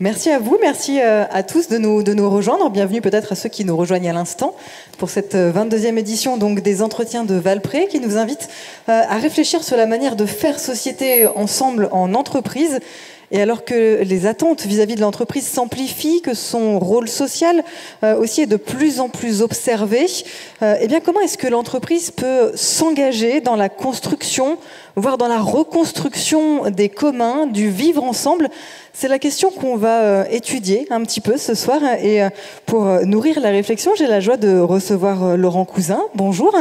Merci à vous, merci à tous de nous rejoindre. Bienvenue peut-être à ceux qui nous rejoignent à l'instant pour cette 22e édition donc, des entretiens de Valpré qui nous invite à réfléchir sur la manière de faire société ensemble en entreprise. Et alors que les attentes vis-à-vis de l'entreprise s'amplifient, que son rôle social aussi est de plus en plus observé, eh bien comment est-ce que l'entreprise peut s'engager dans la construction, voire dans la reconstruction des communs, du vivre ensemble? C'est la question qu'on va étudier un petit peu ce soir. Et pour nourrir la réflexion, j'ai la joie de recevoir Laurent Cousin. Bonjour.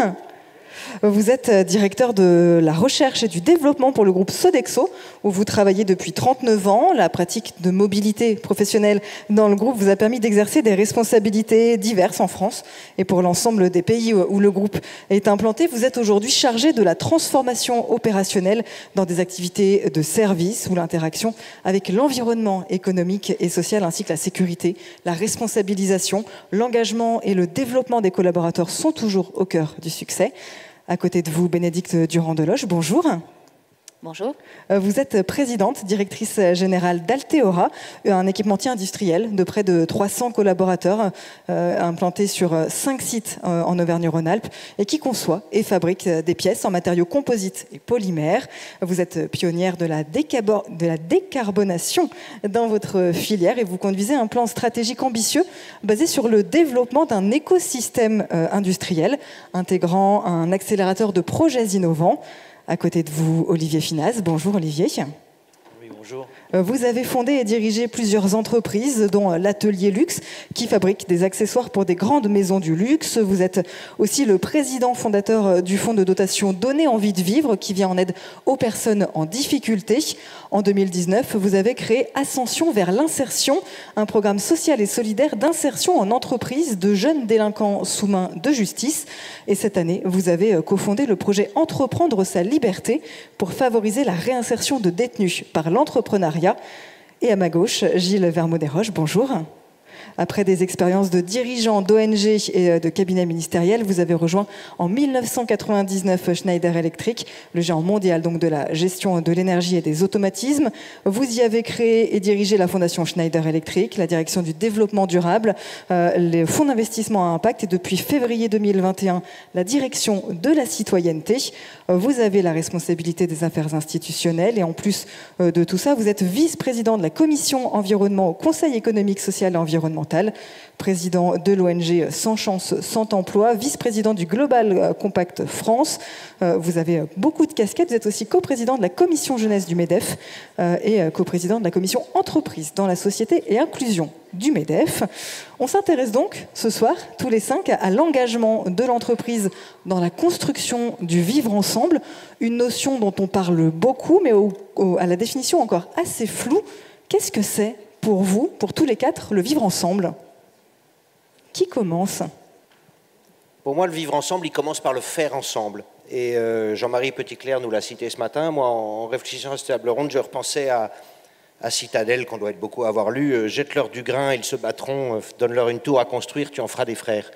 Vous êtes directeur de la recherche et du développement pour le groupe Sodexo, où vous travaillez depuis 39 ans. La pratique de mobilité professionnelle dans le groupe vous a permis d'exercer des responsabilités diverses en France. Et pour l'ensemble des pays où le groupe est implanté, vous êtes aujourd'hui chargé de la transformation opérationnelle dans des activités de service où l'interaction avec l'environnement économique et social ainsi que la sécurité, la responsabilisation, l'engagement et le développement des collaborateurs sont toujours au cœur du succès. À côté de vous, Bénédicte Durand-Deloche, bonjour. Bonjour. Vous êtes présidente, directrice générale d'Alteora, un équipementier industriel de près de 300 collaborateurs implantés sur 5 sites en Auvergne-Rhône-Alpes et qui conçoit et fabrique des pièces en matériaux composites et polymères. Vous êtes pionnière de la décarbonation dans votre filière et vous conduisez un plan stratégique ambitieux basé sur le développement d'un écosystème industriel intégrant un accélérateur de projets innovants. À côté de vous, Olivier Finaz. Bonjour Olivier. Oui, bonjour. Vous avez fondé et dirigé plusieurs entreprises, dont l'Atelier Luxe, qui fabrique des accessoires pour des grandes maisons du luxe. Vous êtes aussi le président fondateur du fonds de dotation Donner envie de vivre, qui vient en aide aux personnes en difficulté. En 2019, vous avez créé Ascension vers l'insertion, un programme social et solidaire d'insertion en entreprise de jeunes délinquants sous main de justice. Et cette année, vous avez cofondé le projet Entreprendre sa liberté pour favoriser la réinsertion de détenus par l'entrepreneuriat. Et à ma gauche, Gilles Vermaux-Desroches, bonjour. Après des expériences de dirigeant d'ONG et de cabinet ministériel, vous avez rejoint en 1999 Schneider Electric, le géant mondial donc de la gestion de l'énergie et des automatismes. Vous y avez créé et dirigé la fondation Schneider Electric, la direction du développement durable, les fonds d'investissement à impact et depuis février 2021, la direction de la citoyenneté. Vous avez la responsabilité des affaires institutionnelles et en plus de tout ça, vous êtes vice-président de la commission environnement au Conseil économique, social et environnemental, président de l'ONG Sans Chance, Sans Emploi, vice-président du Global Compact France. Vous avez beaucoup de casquettes. Vous êtes aussi coprésident de la commission jeunesse du MEDEF et coprésident de la commission entreprise dans la société et inclusion du MEDEF. On s'intéresse donc ce soir, tous les 5, à l'engagement de l'entreprise dans la construction du vivre ensemble, une notion dont on parle beaucoup, mais à la définition encore assez floue. Qu'est-ce que c'est pour vous, pour tous les 4, le vivre ensemble? Qui commence? Pour moi, le vivre ensemble, il commence par le faire ensemble. Et Jean-Marie Petitclerc nous l'a cité ce matin. Moi, en réfléchissant à cette table ronde, je repensais à Citadelle, qu'on doit être beaucoup avoir lu. Jette-leur du grain, ils se battront. Donne-leur une tour à construire, tu en feras des frères.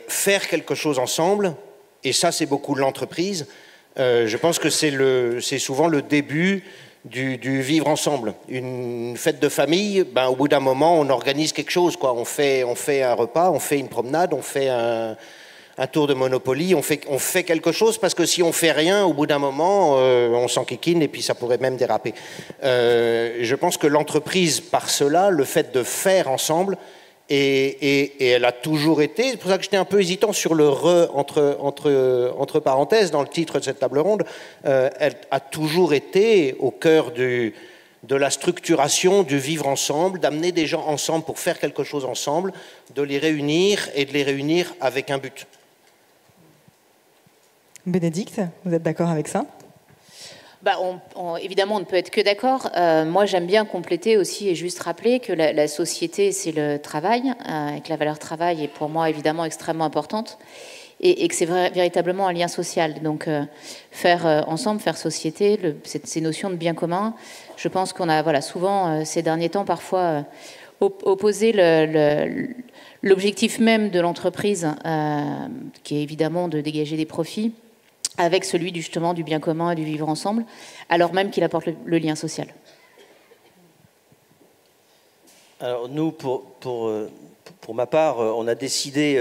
Faire quelque chose ensemble, et ça, c'est beaucoup de l'entreprise. Je pense que c'est souvent le début du vivre ensemble. Une fête de famille, au bout d'un moment, on organise quelque chose, quoi. On fait un repas, on fait une promenade, on fait un tour de Monopoly, on fait quelque chose, parce que si on fait rien, au bout d'un moment, on s'enquiquine et puis ça pourrait même déraper. Je pense que l'entreprise, par cela, le fait de faire ensemble, et elle a toujours été, c'est pour ça que j'étais un peu hésitant sur le entre parenthèses dans le titre de cette table ronde, elle a toujours été au cœur de la structuration du vivre ensemble, d'amener des gens ensemble pour faire quelque chose ensemble, de les réunir et de les réunir avec un but. Bénédicte, vous êtes d'accord avec ça? Évidemment, on ne peut être que d'accord. Moi, j'aime bien compléter aussi et juste rappeler que la société, c'est le travail, et que la valeur travail est pour moi évidemment extrêmement importante, et que c'est véritablement un lien social. Donc, faire ensemble, faire société, ces notions de bien commun, je pense qu'on a souvent, ces derniers temps, parfois opposé l'objectif même de l'entreprise, qui est évidemment de dégager des profits, avec celui justement du bien commun et du vivre ensemble, alors même qu'il apporte le lien social. Alors nous, pour ma part, on a décidé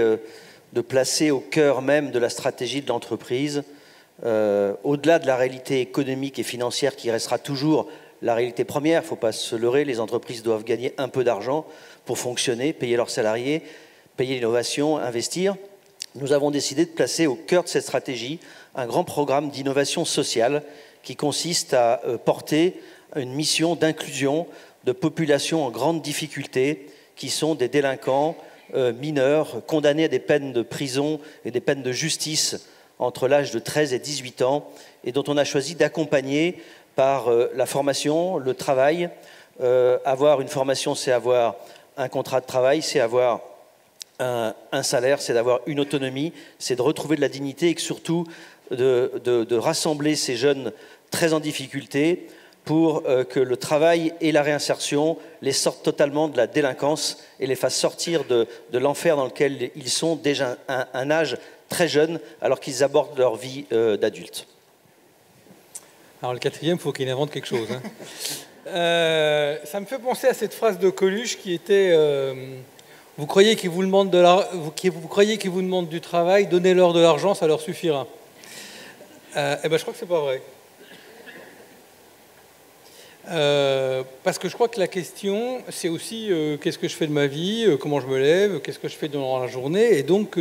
de placer au cœur même de la stratégie de l'entreprise, au-delà de la réalité économique et financière qui restera toujours la réalité première, il ne faut pas se leurrer, les entreprises doivent gagner un peu d'argent pour fonctionner, payer leurs salariés, payer l'innovation, investir. Nous avons décidé de placer au cœur de cette stratégie un grand programme d'innovation sociale qui consiste à porter une mission d'inclusion de populations en grande difficulté, qui sont des délinquants mineurs, condamnés à des peines de prison et des peines de justice entre l'âge de 13 et 18 ans, et dont on a choisi d'accompagner par la formation, le travail. Avoir une formation, c'est avoir un contrat de travail, c'est avoir un salaire, c'est d'avoir une autonomie, c'est de retrouver de la dignité et surtout de rassembler ces jeunes très en difficulté pour que le travail et la réinsertion les sortent totalement de la délinquance et les fassent sortir de l'enfer dans lequel ils sont déjà à un âge très jeune alors qu'ils abordent leur vie d'adulte. Alors le quatrième, il faut qu'il invente quelque chose. Hein. Ça me fait penser à cette phrase de Coluche qui était vous croyez qu'ils vous demandent du travail, donnez-leur de l'argent, ça leur suffira. Eh ben, je crois que c'est pas vrai. Parce que je crois que la question, c'est aussi qu'est-ce que je fais de ma vie, comment je me lève, qu'est-ce que je fais durant la journée. Et donc,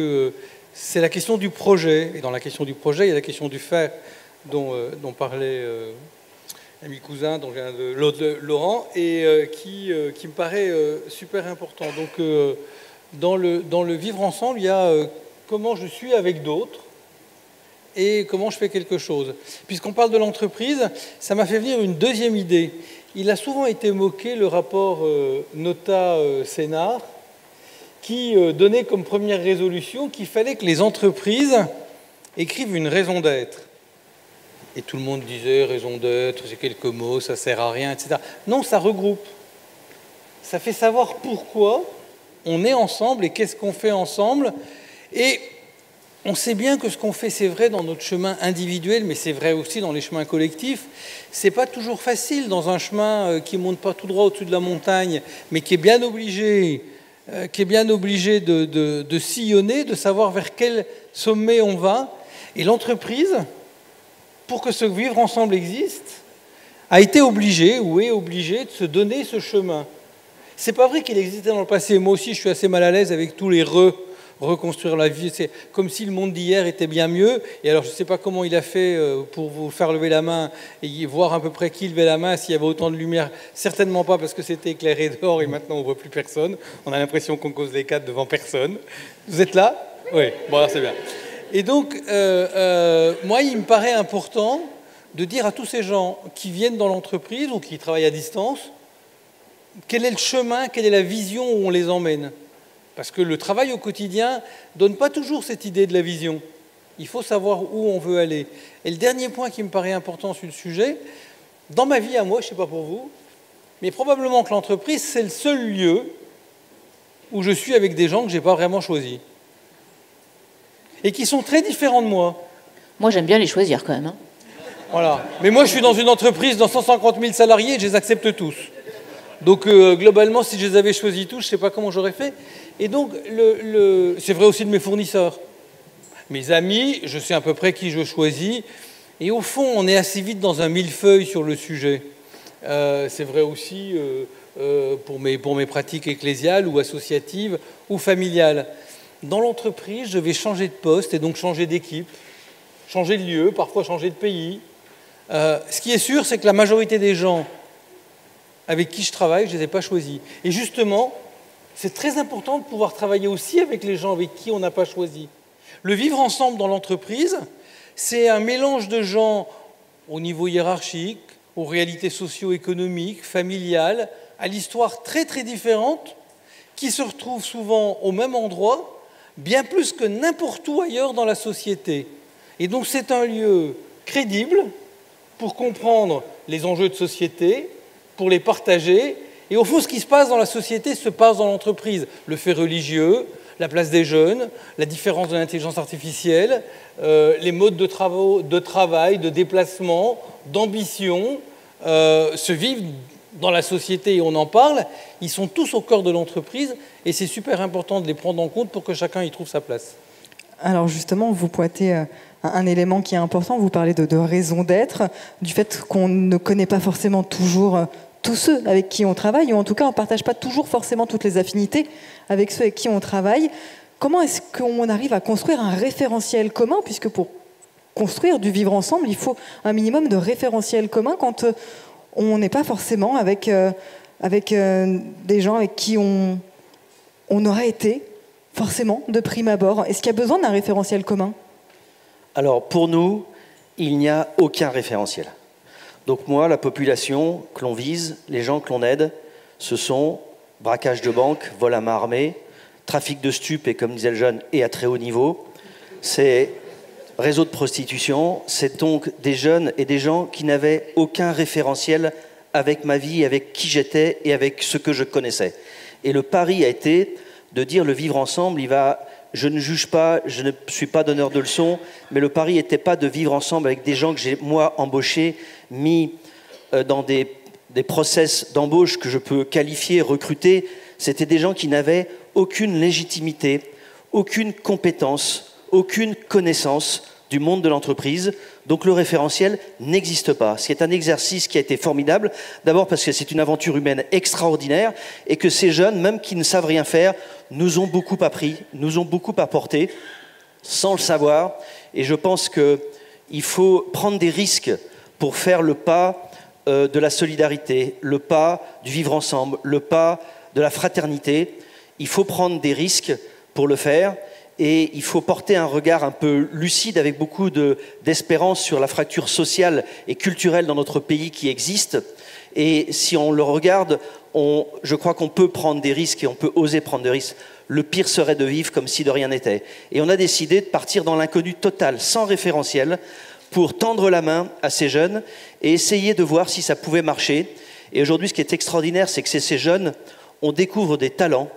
c'est la question du projet. Et dans la question du projet, il y a la question du faire dont parlait ami cousin, dont vient de Laurent, et qui me paraît super important. Donc, dans le vivre ensemble, il y a comment je suis avec d'autres, et comment je fais quelque chose. Puisqu'on parle de l'entreprise, ça m'a fait venir une deuxième idée. Il a souvent été moqué le rapport Nota-Sénart qui donnait comme première résolution qu'il fallait que les entreprises écrivent une raison d'être. Et tout le monde disait raison d'être, c'est quelques mots, ça sert à rien, etc. Non, ça regroupe. Ça fait savoir pourquoi on est ensemble et qu'est-ce qu'on fait ensemble. Et on sait bien que ce qu'on fait, c'est vrai dans notre chemin individuel, mais c'est vrai aussi dans les chemins collectifs. C'est pas toujours facile dans un chemin qui monte pas tout droit au-dessus de la montagne, mais qui est bien obligé, de sillonner, de savoir vers quel sommet on va. Et l'entreprise, pour que ce vivre ensemble existe, a été obligée ou est obligée de se donner ce chemin. C'est pas vrai qu'il existait dans le passé. Moi aussi, je suis assez mal à l'aise avec tous les reconstruire la vie, c'est comme si le monde d'hier était bien mieux. Et alors, je ne sais pas comment il a fait pour vous faire lever la main et voir à peu près qui levait la main, s'il y avait autant de lumière. Certainement pas, parce que c'était éclairé dehors et maintenant on ne voit plus personne. On a l'impression qu'on cause les quatre devant personne. Vous êtes là? Oui, bon, alors c'est bien. Et donc, moi, il me paraît important de dire à tous ces gens qui viennent dans l'entreprise ou qui travaillent à distance, quel est le chemin, quelle est la vision où on les emmène. Parce que le travail au quotidien ne donne pas toujours cette idée de la vision. Il faut savoir où on veut aller. Et le dernier point qui me paraît important sur le sujet, dans ma vie à moi, je ne sais pas pour vous, mais probablement que l'entreprise, c'est le seul lieu où je suis avec des gens que je n'ai pas vraiment choisis. Et qui sont très différents de moi. Moi, j'aime bien les choisir quand même. Hein. Voilà. Mais moi, je suis dans une entreprise dans 150 000 salariés et je les accepte tous. Donc, globalement, si je les avais choisis tous, je ne sais pas comment j'aurais fait. Et donc, c'est vrai aussi de mes fournisseurs. Mes amis, je sais à peu près qui je choisis. Et au fond, on est assez vite dans un millefeuille sur le sujet. C'est vrai aussi pour mes pratiques ecclésiales ou associatives ou familiales. Dans l'entreprise, je vais changer de poste et donc changer d'équipe, changer de lieu, parfois changer de pays. Ce qui est sûr, c'est que la majorité des gens avec qui je travaille, je ne les ai pas choisis. Et justement, c'est très important de pouvoir travailler aussi avec les gens avec qui on n'a pas choisi. Le vivre ensemble dans l'entreprise, c'est un mélange de gens au niveau hiérarchique, aux réalités socio-économiques, familiales, à l'histoire très très différente, qui se retrouvent souvent au même endroit, bien plus que n'importe où ailleurs dans la société. Et donc c'est un lieu crédible pour comprendre les enjeux de société, pour les partager. Et au fond, ce qui se passe dans la société se passe dans l'entreprise. Le fait religieux, la place des jeunes, la différence de l'intelligence artificielle, les modes de travail, de déplacement, d'ambition, se vivent dans la société et on en parle, ils sont tous au cœur de l'entreprise et c'est super important de les prendre en compte pour que chacun y trouve sa place. Alors justement, vous pointez un élément qui est important, vous parlez de raison d'être, du fait qu'on ne connaît pas forcément toujours tous ceux avec qui on travaille, ou en tout cas on ne partage pas toujours forcément toutes les affinités avec ceux avec qui on travaille. Comment est-ce qu'on arrive à construire un référentiel commun, puisque pour construire du vivre ensemble, il faut un minimum de référentiel commun quand on n'est pas forcément avec des gens avec qui on aurait été forcément de prime abord. Est-ce qu'il y a besoin d'un référentiel commun? Alors pour nous, il n'y a aucun référentiel. Donc moi, la population que l'on vise, les gens que l'on aide, ce sont braquage de banque, vol à main armée, trafic de stupes et comme disait le jeune, et à très haut niveau. C'est réseau de prostitution, c'est donc des jeunes et des gens qui n'avaient aucun référentiel avec ma vie, avec qui j'étais et avec ce que je connaissais. Et le pari a été de dire le vivre ensemble, je ne juge pas, je ne suis pas donneur de leçons, mais le pari n'était pas de vivre ensemble avec des gens que j'ai, moi, embauchés, mis dans des process d'embauche que je peux qualifier, recruter. C'était des gens qui n'avaient aucune légitimité, aucune compétence, aucune connaissance du monde de l'entreprise. Donc le référentiel n'existe pas. C'est un exercice qui a été formidable, d'abord parce que c'est une aventure humaine extraordinaire et que ces jeunes, même qui ne savent rien faire, nous ont beaucoup appris, nous ont beaucoup apporté, sans le savoir. Et je pense qu'il faut prendre des risques pour faire le pas de la solidarité, le pas du vivre ensemble, le pas de la fraternité. Il faut prendre des risques pour le faire. Et il faut porter un regard un peu lucide avec beaucoup d'espérance sur la fracture sociale et culturelle dans notre pays qui existe. Et si on le regarde, je crois qu'on peut prendre des risques et on peut oser prendre des risques. Le pire serait de vivre comme si de rien n'était. Et on a décidé de partir dans l'inconnu total, sans référentiel, pour tendre la main à ces jeunes et essayer de voir si ça pouvait marcher. Et aujourd'hui, ce qui est extraordinaire, c'est que ces jeunes, on découvre des talents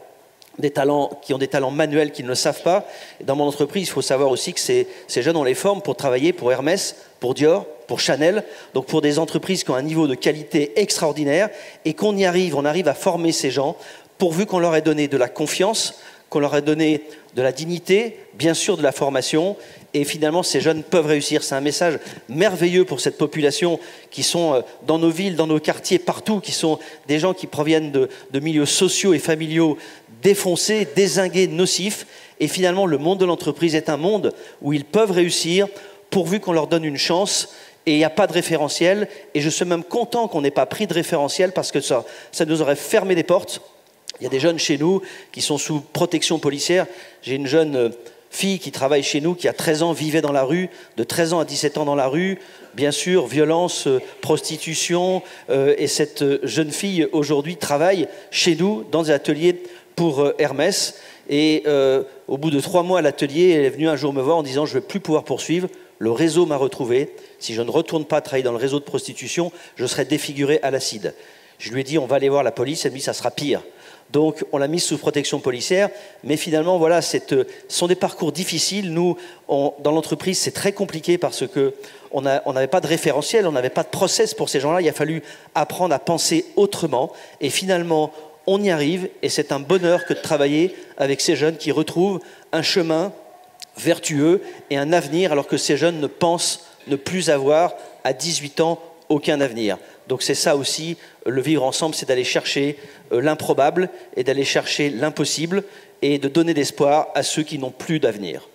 qui ont des talents manuels qu'ils ne le savent pas. Et dans mon entreprise, il faut savoir aussi que ces jeunes, on les forme pour travailler pour Hermès, pour Dior, pour Chanel, donc pour des entreprises qui ont un niveau de qualité extraordinaire et qu'on y arrive, on arrive à former ces gens pourvu qu'on leur ait donné de la confiance, qu'on leur ait donné de la dignité, bien sûr de la formation. Et finalement, ces jeunes peuvent réussir. C'est un message merveilleux pour cette population qui sont dans nos villes, dans nos quartiers, partout, qui sont des gens qui proviennent de milieux sociaux et familiaux défoncés, dézingués, nocifs. Et finalement, le monde de l'entreprise est un monde où ils peuvent réussir pourvu qu'on leur donne une chance. Et il n'y a pas de référentiel. Et je suis même content qu'on n'ait pas pris de référentiel parce que ça nous aurait fermé des portes. Il y a des jeunes chez nous qui sont sous protection policière. J'ai une jeune fille qui travaille chez nous, qui a 13 ans, vivait dans la rue, de 13 ans à 17 ans dans la rue, bien sûr, violence, prostitution, et cette jeune fille aujourd'hui travaille chez nous dans des ateliers pour Hermès, et au bout de 3 mois à l'atelier, elle est venue un jour me voir en disant « je ne vais plus pouvoir poursuivre, le réseau m'a retrouvé, si je ne retourne pas travailler dans le réseau de prostitution, je serai défiguré à l'acide ». Je lui ai dit « on va aller voir la police », elle m'a dit « ça sera pire ». Donc, on l'a mise sous protection policière. Mais finalement, voilà, ce sont des parcours difficiles. Nous, dans l'entreprise, c'est très compliqué parce qu'on n'avait pas de référentiel, on n'avait pas de process pour ces gens-là. Il a fallu apprendre à penser autrement. Et finalement, on y arrive. Et c'est un bonheur que de travailler avec ces jeunes qui retrouvent un chemin vertueux et un avenir, alors que ces jeunes ne pensent ne plus avoir, à 18 ans, aucun avenir. Donc c'est ça aussi, le vivre ensemble, c'est d'aller chercher l'improbable et d'aller chercher l'impossible et de donner l'espoir à ceux qui n'ont plus d'avenir.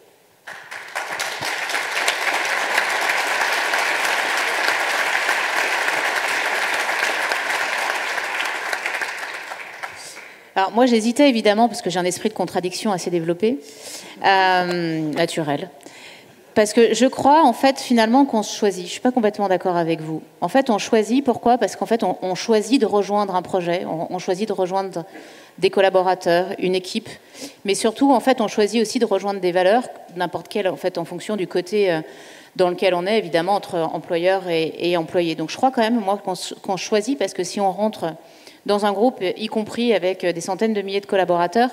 Alors moi j'hésitais évidemment parce que j'ai un esprit de contradiction assez développé, naturel. Parce que je crois, en fait, finalement, qu'on se choisit. Je ne suis pas complètement d'accord avec vous. En fait, on choisit. Pourquoi ? Parce qu'en fait, on choisit de rejoindre un projet. On choisit de rejoindre des collaborateurs, une équipe. Mais surtout, en fait, on choisit aussi de rejoindre des valeurs, n'importe quelle, en fait, en fonction du côté dans lequel on est, évidemment, entre employeur et employé. Donc, je crois quand même, moi, qu'on choisit parce que si on rentre dans un groupe, y compris avec des centaines de milliers de collaborateurs,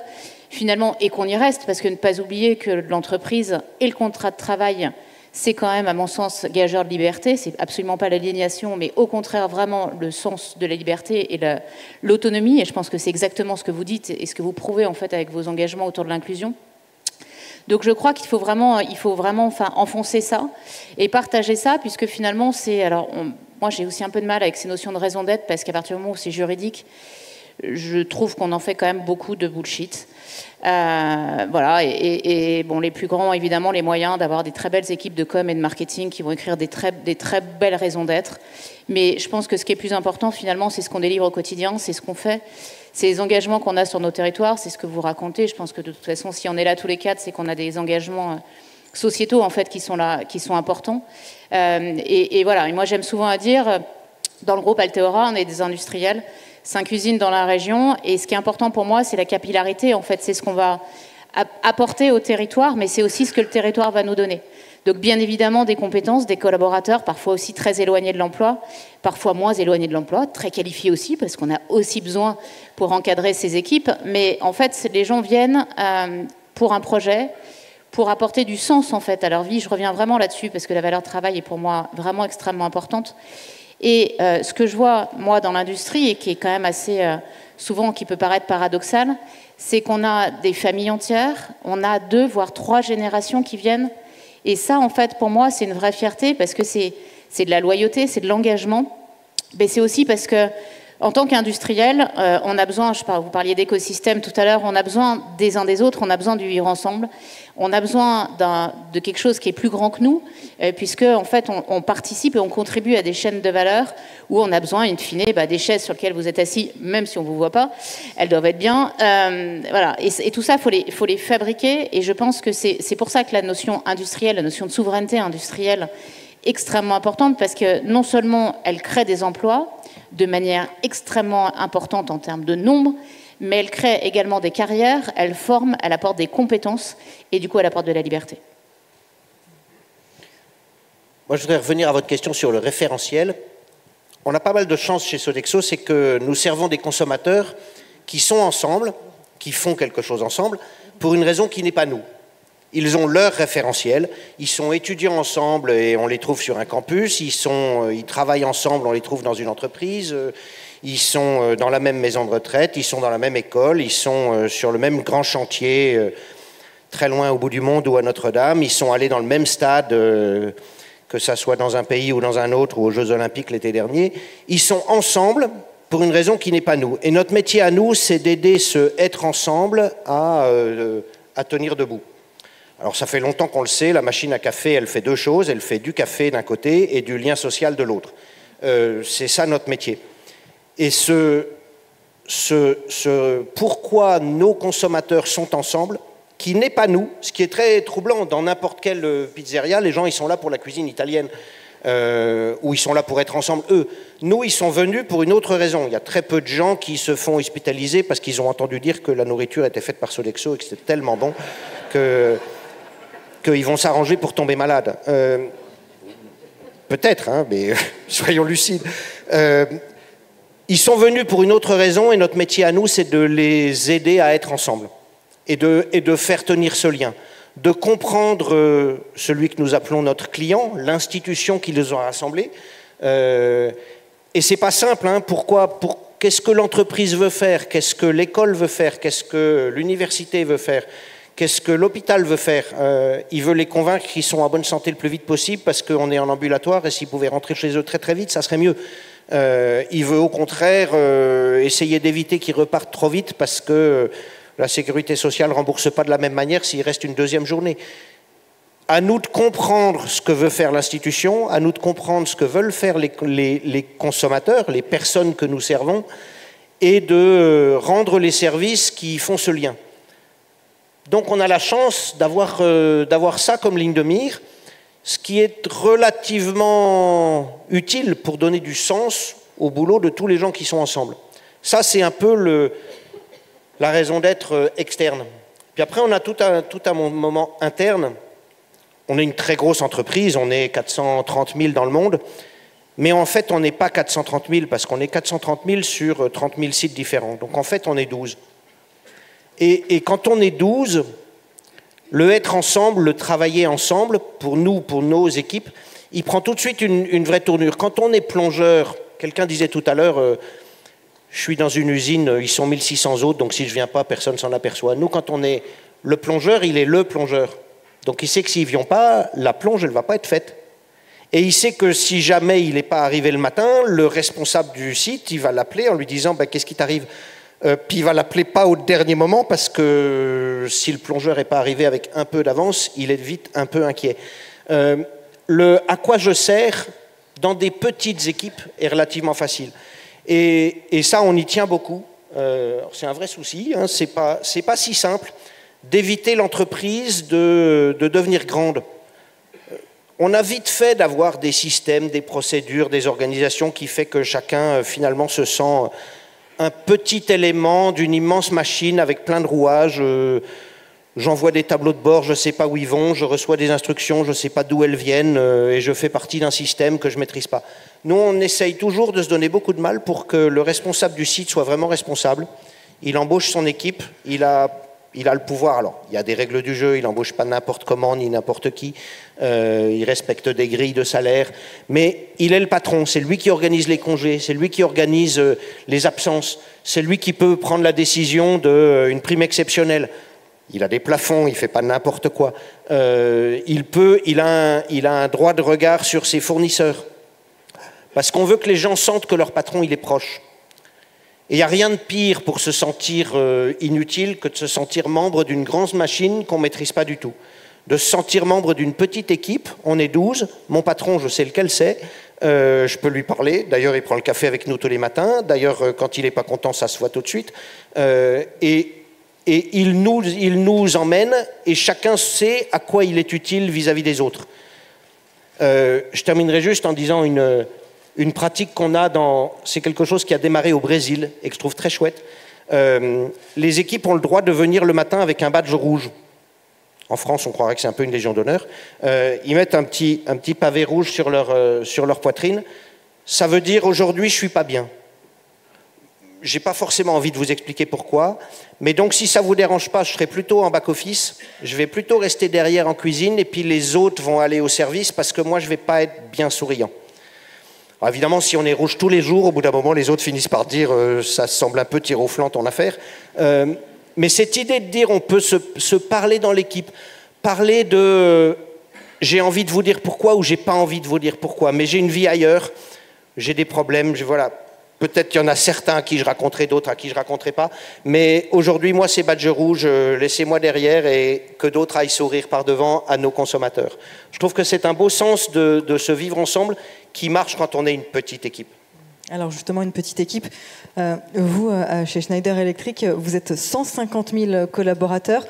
finalement, et qu'on y reste, parce que ne pas oublier que l'entreprise et le contrat de travail, c'est quand même, à mon sens, gageur de liberté. C'est absolument pas l'aliénation, mais au contraire, vraiment le sens de la liberté et l'autonomie. Et je pense que c'est exactement ce que vous dites et ce que vous prouvez, en fait, avec vos engagements autour de l'inclusion. Donc je crois qu'il faut vraiment enfoncer ça et partager ça, puisque finalement, moi j'ai aussi un peu de mal avec ces notions de raison d'être, parce qu'à partir du moment où c'est juridique, je trouve qu'on en fait quand même beaucoup de bullshit. Voilà, et bon, les plus grands ont évidemment les moyens d'avoir des très belles équipes de com et de marketing qui vont écrire des très belles raisons d'être. Mais je pense que ce qui est plus important finalement, c'est ce qu'on délivre au quotidien, c'est ce qu'on fait. C'est les engagements qu'on a sur nos territoires, c'est ce que vous racontez. Je pense que de toute façon, si on est là tous les quatre, c'est qu'on a des engagements sociétaux en fait qui sont là, qui sont importants. Et voilà. Et moi, j'aime souvent à dire, dans le groupe Alteora, on est des industriels, 5 usines dans la région. Et ce qui est important pour moi, c'est la capillarité. En fait, c'est ce qu'on va apporter au territoire, mais c'est aussi ce que le territoire va nous donner. Donc bien évidemment des compétences, des collaborateurs, parfois aussi très éloignés de l'emploi, parfois moins éloignés de l'emploi, très qualifiés aussi, parce qu'on a aussi besoin pour encadrer ces équipes. Mais en fait, les gens viennent pour un projet, pour apporter du sens en fait à leur vie. Je reviens vraiment là-dessus, parce que la valeur travail est pour moi vraiment extrêmement importante. Et ce que je vois, moi, dans l'industrie, et qui est quand même assez souvent, qui peut paraître paradoxal, c'est qu'on a des familles entières, on a 2 voire 3 générations qui viennent. Et ça, en fait, pour moi, c'est une vraie fierté, parce que c'est de la loyauté, c'est de l'engagement. Mais c'est aussi parce que, en tant qu'industriel, on a besoin, vous parliez d'écosystème tout à l'heure, on a besoin des uns des autres, on a besoin du vivre ensemble, on a besoin de quelque chose qui est plus grand que nous, puisque, en fait, on participe et on contribue à des chaînes de valeur où on a besoin, in fine, des chaises sur lesquelles vous êtes assis, même si on ne vous voit pas, elles doivent être bien. Voilà. Et tout ça, il faut les fabriquer. Et je pense que c'est pour ça que la notion industrielle, la notion de souveraineté industrielle, est extrêmement importante, parce que non seulement elle crée des emplois de manière extrêmement importante en termes de nombre, mais elle crée également des carrières, elle forme, elle apporte des compétences, et du coup, elle apporte de la liberté. Moi, je voudrais revenir à votre question sur le référentiel. On a pas mal de chance chez Sodexo, c'est que nous servons des consommateurs qui sont ensemble, qui font quelque chose ensemble, pour une raison qui n'est pas nous. Ils ont leur référentiel, ils sont étudiants ensemble et on les trouve sur un campus, ils travaillent ensemble, on les trouve dans une entreprise, ils sont dans la même maison de retraite, ils sont dans la même école, ils sont sur le même grand chantier, très loin au bout du monde ou à Notre-Dame, ils sont allés dans le même stade, que ça soit dans un pays ou dans un autre, ou aux Jeux Olympiques l'été dernier. Ils sont ensemble pour une raison qui n'est pas nous. Et notre métier à nous, c'est d'aider ce être ensemble à tenir debout. Alors ça fait longtemps qu'on le sait, la machine à café, elle fait 2 choses, elle fait du café d'un côté et du lien social de l'autre. C'est ça notre métier. Et pourquoi nos consommateurs sont ensemble, qui n'est pas nous, ce qui est très troublant. Dans n'importe quelle pizzeria, les gens ils sont là pour la cuisine italienne, ou ils sont là pour être ensemble, eux. Nous, ils sont venus pour une autre raison. Il y a très peu de gens qui se font hospitaliser parce qu'ils ont entendu dire que la nourriture était faite par Sodexo et que c'était tellement bon qu'ils vont s'arranger pour tomber malade. Peut-être, hein, mais soyons lucides. Ils sont venus pour une autre raison et notre métier à nous, c'est de les aider à être ensemble et de faire tenir ce lien, de comprendre celui que nous appelons notre client, l'institution qui les a rassemblés. Et c'est pas simple, hein, qu'est-ce que l'entreprise veut faire, qu'est-ce que l'école veut faire, qu'est-ce que l'université veut faire, qu'est-ce que l'hôpital veut faire. Il veut les convaincre qu'ils sont en bonne santé le plus vite possible parce qu'on est en ambulatoire et s'ils pouvaient rentrer chez eux très très vite, ça serait mieux. Il veut au contraire essayer d'éviter qu'ils repartent trop vite parce que la sécurité sociale ne rembourse pas de la même manière s'il reste une 2e journée. À nous de comprendre ce que veut faire l'institution, à nous de comprendre ce que veulent faire les consommateurs, les personnes que nous servons, et de rendre les services qui font ce lien. Donc on a la chance d'avoir ça comme ligne de mire, ce qui est relativement utile pour donner du sens au boulot de tous les gens qui sont ensemble. Ça, c'est un peu la raison d'être externe. Puis après, on a tout un moment interne. On est une très grosse entreprise, on est 430 000 dans le monde, mais en fait, on n'est pas 430 000 parce qu'on est 430 000 sur 30 000 sites différents. Donc en fait, on est 12. Et quand on est 12, le être ensemble, le travailler ensemble, pour nous, pour nos équipes, il prend tout de suite une vraie tournure. Quand on est plongeur, quelqu'un disait tout à l'heure, je suis dans une usine, ils sont 1600 autres, donc si je ne viens pas, personne ne s'en aperçoit. Nous, quand on est le plongeur, il est le plongeur. Donc il sait que s'ils ne viennent pas, la plonge, elle ne va pas être faite. Et il sait que si jamais il n'est pas arrivé le matin, le responsable du site, il va l'appeler en lui disant « qu'est-ce qui t'arrive ?» Puis il va l'appeler pas au dernier moment parce que si le plongeur n'est pas arrivé avec un peu d'avance, il est vite un peu inquiet. À quoi je sers dans des petites équipes est relativement facile. Et ça, on y tient beaucoup. C'est un vrai souci, hein, c'est pas si simple d'éviter l'entreprise de devenir grande. On a vite fait d'avoir des systèmes, des procédures, des organisations qui fait que chacun finalement se sent un petit élément d'une immense machine avec plein de rouages. J'envoie des tableaux de bord, je ne sais pas où ils vont, je reçois des instructions, je ne sais pas d'où elles viennent, et je fais partie d'un système que je ne maîtrise pas. Nous, on essaye toujours de se donner beaucoup de mal pour que le responsable du site soit vraiment responsable. Il embauche son équipe, il a le pouvoir. Alors, il y a des règles du jeu, il n'embauche pas n'importe comment ni n'importe qui, il respecte des grilles de salaire, mais il est le patron, c'est lui qui organise les congés, c'est lui qui organise les absences, c'est lui qui peut prendre la décision d'une prime exceptionnelle. Il a des plafonds, il ne fait pas n'importe quoi. Il a un droit de regard sur ses fournisseurs, parce qu'on veut que les gens sentent que leur patron, il est proche. Et il n'y a rien de pire pour se sentir inutile que de se sentir membre d'une grande machine qu'on ne maîtrise pas du tout. De se sentir membre d'une petite équipe, on est 12, mon patron, je sais lequel c'est, je peux lui parler, d'ailleurs il prend le café avec nous tous les matins, d'ailleurs quand il n'est pas content, ça se voit tout de suite, et il nous emmène, et chacun sait à quoi il est utile vis-à-vis des autres. Je terminerai juste en disant une pratique qu'on a c'est quelque chose qui a démarré au Brésil et que je trouve très chouette. Les équipes ont le droit de venir le matin avec un badge rouge. En France, on croirait que c'est un peu une légion d'honneur. Ils mettent un petit pavé rouge sur leur poitrine. Ça veut dire aujourd'hui, je suis pas bien. J'ai pas forcément envie de vous expliquer pourquoi, mais donc si ça vous dérange pas, je serai plutôt en back-office. Je vais plutôt rester derrière en cuisine et puis les autres vont aller au service parce que moi, je vais pas être bien souriant. Alors évidemment, si on est rouge tous les jours, au bout d'un moment, les autres finissent par dire ça semble un peu tir au flanc ton affaire. Mais cette idée de dire on peut se parler dans l'équipe, parler de j'ai envie de vous dire pourquoi ou j'ai pas envie de vous dire pourquoi, mais j'ai une vie ailleurs, j'ai des problèmes, voilà. Peut-être qu'il y en a certains à qui je raconterai, d'autres à qui je raconterai pas, mais aujourd'hui, moi, c'est badge rouge, laissez-moi derrière et que d'autres aillent sourire par devant à nos consommateurs. Je trouve que c'est un beau sens de se vivre ensemble qui marche quand on est une petite équipe. Alors justement, une petite équipe. Vous, chez Schneider Electric, vous êtes 150 000 collaborateurs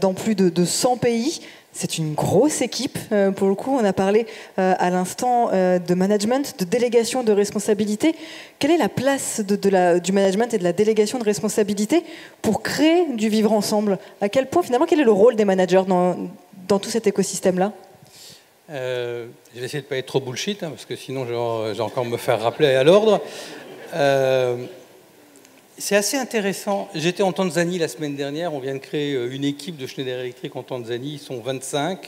dans plus de 100 pays. C'est une grosse équipe, pour le coup. On a parlé à l'instant de management, de délégation de responsabilité. Quelle est la place du management et de la délégation de responsabilité pour créer du vivre ensemble? À quel point, finalement, quel est le rôle des managers dans tout cet écosystème-là? Je vais essayer de ne pas être trop bullshit, hein, parce que sinon je vais encore me faire rappeler à l'ordre. C'est assez intéressant. J'étais en Tanzanie la semaine dernière. On vient de créer une équipe de Schneider Electric en Tanzanie. Ils sont 25.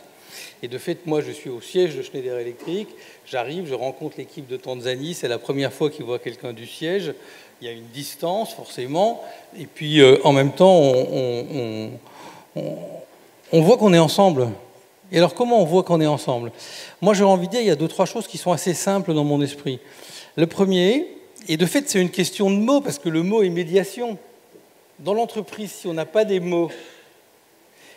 Et de fait, moi, je suis au siège de Schneider Electric. J'arrive, je rencontre l'équipe de Tanzanie. C'est la première fois qu'ils voient quelqu'un du siège. Il y a une distance, forcément. Et puis, en même temps, on voit qu'on est ensemble. Et alors, comment on voit qu'on est ensemble? Moi, j'ai envie de dire, il y a 2-3 choses qui sont assez simples dans mon esprit. Le premier... Et de fait, c'est une question de mots, parce que le mot est médiation. Dans l'entreprise, si on n'a pas des mots,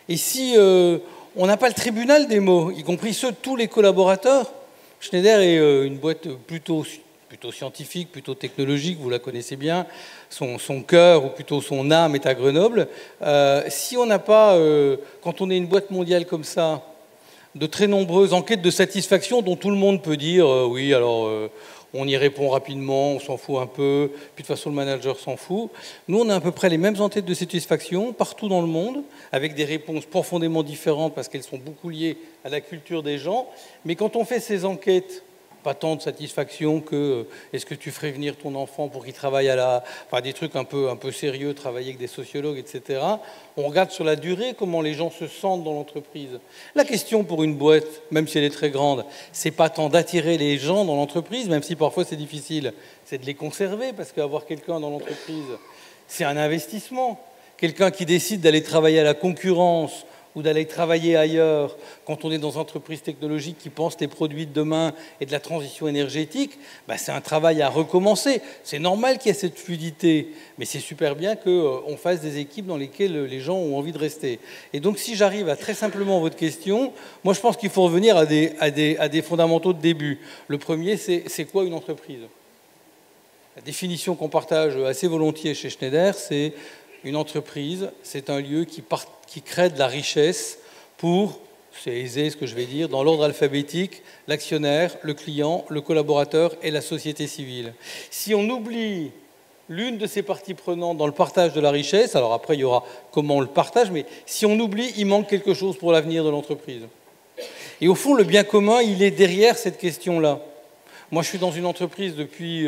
et si on n'a pas le tribunal des mots, y compris ceux de tous les collaborateurs, Schneider est une boîte plutôt scientifique, plutôt technologique, vous la connaissez bien, son cœur, ou plutôt son âme est à Grenoble. Si on n'a pas, quand on est une boîte mondiale comme ça, de très nombreuses enquêtes de satisfaction dont tout le monde peut dire oui, alors... on y répond rapidement, on s'en fout un peu, puis de toute façon le manager s'en fout. Nous, on a à peu près les mêmes enquêtes de satisfaction partout dans le monde, avec des réponses profondément différentes parce qu'elles sont beaucoup liées à la culture des gens. Mais quand on fait ces enquêtes Pas tant de satisfaction que est-ce que tu ferais venir ton enfant pour qu'il travaille enfin, des trucs un peu sérieux, travailler avec des sociologues, etc. On regarde sur la durée comment les gens se sentent dans l'entreprise. La question pour une boîte, même si elle est très grande, c'est pas tant d'attirer les gens dans l'entreprise, même si parfois c'est difficile, c'est de les conserver, parce qu'avoir quelqu'un dans l'entreprise, c'est un investissement. Quelqu'un qui décide d'aller travailler à la concurrence ou d'aller travailler ailleurs, quand on est dans une entreprise technologique qui pense les produits de demain et de la transition énergétique, c'est un travail à recommencer. C'est normal qu'il y ait cette fluidité, mais c'est super bien qu'on fasse des équipes dans lesquelles les gens ont envie de rester. Et donc, si j'arrive à très simplement votre question, moi je pense qu'il faut revenir à des fondamentaux de début. Le premier, c'est quoi une entreprise? La définition qu'on partage assez volontiers chez Schneider, c'est une entreprise, c'est un lieu qui crée de la richesse pour, c'est aisé ce que je vais dire, dans l'ordre alphabétique, l'actionnaire, le client, le collaborateur et la société civile. Si on oublie l'une de ces parties prenantes dans le partage de la richesse, alors après il y aura comment on le partage, mais si on oublie, il manque quelque chose pour l'avenir de l'entreprise. Et au fond, le bien commun, il est derrière cette question-là. Moi, je suis dans une entreprise depuis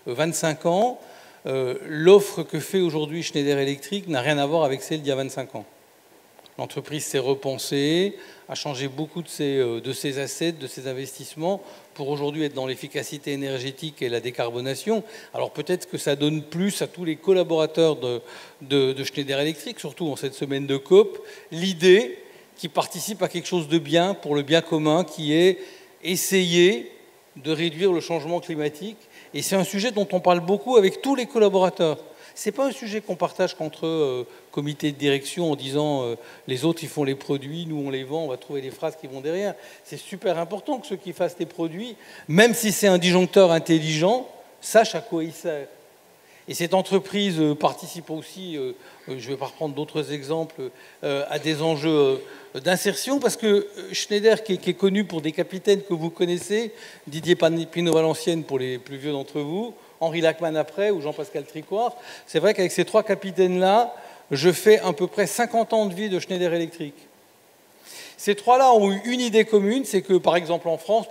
25 ans. L'offre que fait aujourd'hui Schneider Electric n'a rien à voir avec celle d'il y a 25 ans. L'entreprise s'est repensée, a changé beaucoup de ses assets, de ses investissements, pour aujourd'hui être dans l'efficacité énergétique et la décarbonation. Alors peut-être que ça donne plus à tous les collaborateurs de Schneider Electric, surtout en cette semaine de COP, l'idée qui participe à quelque chose de bien, pour le bien commun, qui est essayer de réduire le changement climatique. Et c'est un sujet dont on parle beaucoup avec tous les collaborateurs. Ce n'est pas un sujet qu'on partage qu'entre comités de direction en disant les autres ils font les produits, nous on les vend, on va trouver les phrases qui vont derrière. C'est super important que ceux qui fassent les produits, même si c'est un disjoncteur intelligent, sachent à quoi il sert. Et cette entreprise participe aussi, je ne vais pas reprendre d'autres exemples, à des enjeux d'insertion, parce que Schneider, qui est connu pour des capitaines que vous connaissez, Didier Pinot-Valenciennes pour les plus vieux d'entre vous, Henri Lachmann après, ou Jean-Pascal Tricoire, c'est vrai qu'avec ces trois capitaines-là, je fais à peu près 50 ans de vie de Schneider Electric. Ces trois-là ont eu une idée commune, c'est que, par exemple, en France,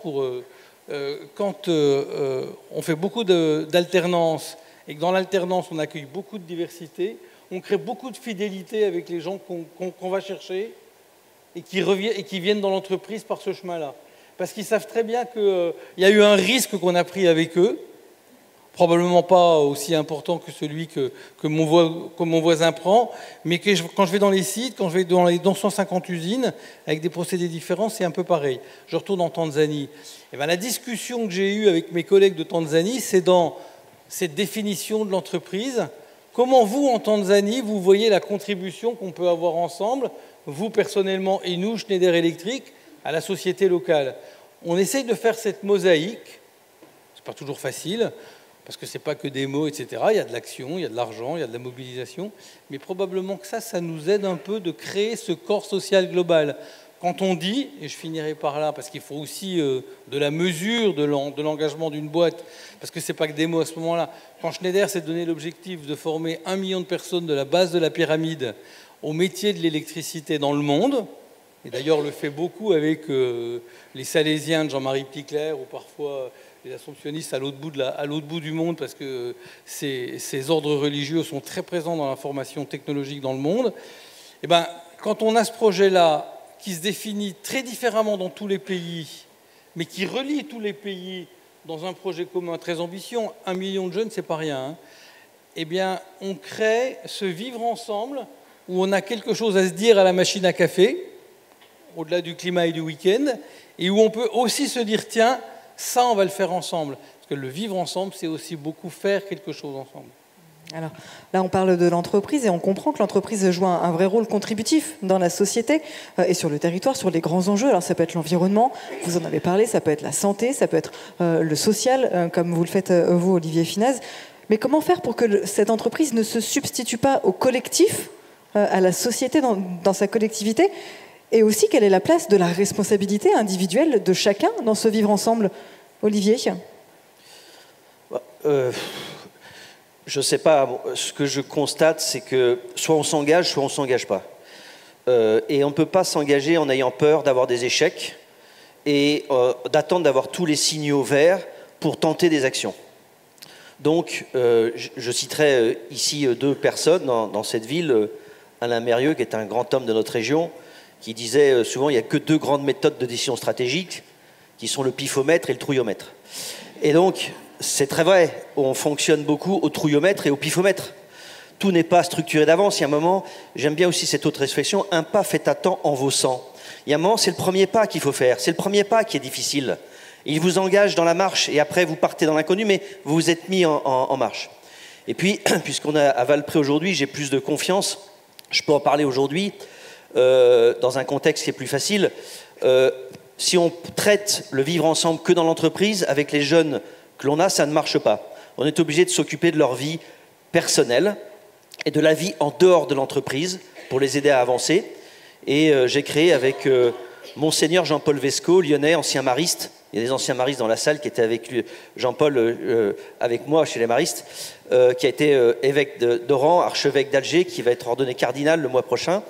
quand on fait beaucoup d'alternance, et que dans l'alternance, on accueille beaucoup de diversité, on crée beaucoup de fidélité avec les gens qu'on va chercher et qui viennent dans l'entreprise par ce chemin-là. Parce qu'ils savent très bien qu'il y a eu un risque qu'on a pris avec eux, probablement pas aussi important que celui que mon voisin prend, mais que quand je vais dans les sites, quand je vais dans les 150 usines, avec des procédés différents, c'est un peu pareil. Je retourne en Tanzanie. Et bien, la discussion que j'ai eue avec mes collègues de Tanzanie, c'est dans cette définition de l'entreprise. Comment vous, en Tanzanie, vous voyez la contribution qu'on peut avoir ensemble, vous personnellement et nous, Schneider Electric, à la société locale? On essaye de faire cette mosaïque. C'est pas toujours facile, parce que c'est pas que des mots, etc. Il y a de l'action, il y a de l'argent, il y a de la mobilisation, mais probablement que ça nous aide un peu de créer ce corps social global. Quand on dit, et je finirai par là, parce qu'il faut aussi de la mesure de l'engagement d'une boîte, parce que ce n'est pas que des mots à ce moment-là. Quand Schneider s'est donné l'objectif de former 1 million de personnes de la base de la pyramide au métier de l'électricité dans le monde, et d'ailleurs le fait beaucoup avec les Salésiens de Jean-Marie Picler, ou parfois les assomptionnistes à l'autre bout du monde, parce que ces ordres religieux sont très présents dans la formation technologique dans le monde. Et ben, quand on a ce projet-là, qui se définit très différemment dans tous les pays, mais qui relie tous les pays dans un projet commun très ambitieux, 1 million de jeunes, c'est pas rien, hein. Eh bien, on crée ce vivre ensemble où on a quelque chose à se dire à la machine à café, au-delà du climat et du week-end, et où on peut aussi se dire, tiens, ça, on va le faire ensemble. Parce que le vivre ensemble, c'est aussi beaucoup faire quelque chose ensemble. Alors là, on parle de l'entreprise et on comprend que l'entreprise joue un vrai rôle contributif dans la société et sur le territoire, sur les grands enjeux. Alors ça peut être l'environnement, vous en avez parlé, ça peut être la santé, ça peut être le social, comme vous le faites vous, Olivier Finaz. Mais comment faire pour que cette entreprise ne se substitue pas au collectif, à la société dans sa collectivité? Et aussi, quelle est la place de la responsabilité individuelle de chacun dans ce vivre ensemble, Olivier? Je ne sais pas, ce que je constate, c'est que soit on s'engage, soit on ne s'engage pas. Et on ne peut pas s'engager en ayant peur d'avoir des échecs. et d'attendre d'avoir tous les signaux verts pour tenter des actions. Donc, je citerai ici deux personnes dans cette ville. Alain Mérieux, qui est un grand homme de notre région, qui disait souvent il n'y a que deux grandes méthodes de décision stratégique, qui sont le pifomètre et le trouillomètre. Et donc, c'est très vrai, on fonctionne beaucoup au trouillomètre et au pifomètre. Tout n'est pas structuré d'avance. Il y a un moment, j'aime bien aussi cette autre expression, un pas fait à temps en vaut 100. Il y a un moment, c'est le premier pas qu'il faut faire, c'est le premier pas qui est difficile. Il vous engage dans la marche et après vous partez dans l'inconnu, mais vous vous êtes mis en marche. Et puis, puisqu'on est à Valpré aujourd'hui, j'ai plus de confiance, je peux en parler aujourd'hui dans un contexte qui est plus facile. Si on traite le vivre ensemble que dans l'entreprise, avec les jeunes que l'on a, ça ne marche pas. On est obligé de s'occuper de leur vie personnelle et de la vie en dehors de l'entreprise pour les aider à avancer. Et j'ai créé avec Monseigneur Jean-Paul Vesco, lyonnais, ancien mariste. Il y a des anciens maristes dans la salle qui étaient avec lui, Jean-Paul avec moi chez les maristes, qui a été évêque d'Oran, archevêque d'Alger, qui va être ordonné cardinal le mois prochain.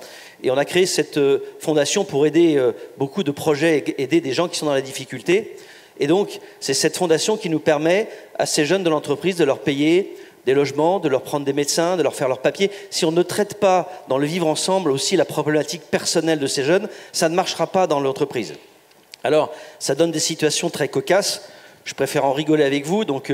Et on a créé cette fondation pour aider beaucoup de projets, aider des gens qui sont dans la difficulté. Et donc, c'est cette fondation qui nous permet à ces jeunes de l'entreprise de leur payer des logements, de leur prendre des médecins, de leur faire leurs papiers. Si on ne traite pas dans le vivre ensemble aussi la problématique personnelle de ces jeunes, ça ne marchera pas dans l'entreprise. Alors, ça donne des situations très cocasses. Je préfère en rigoler avec vous. Donc,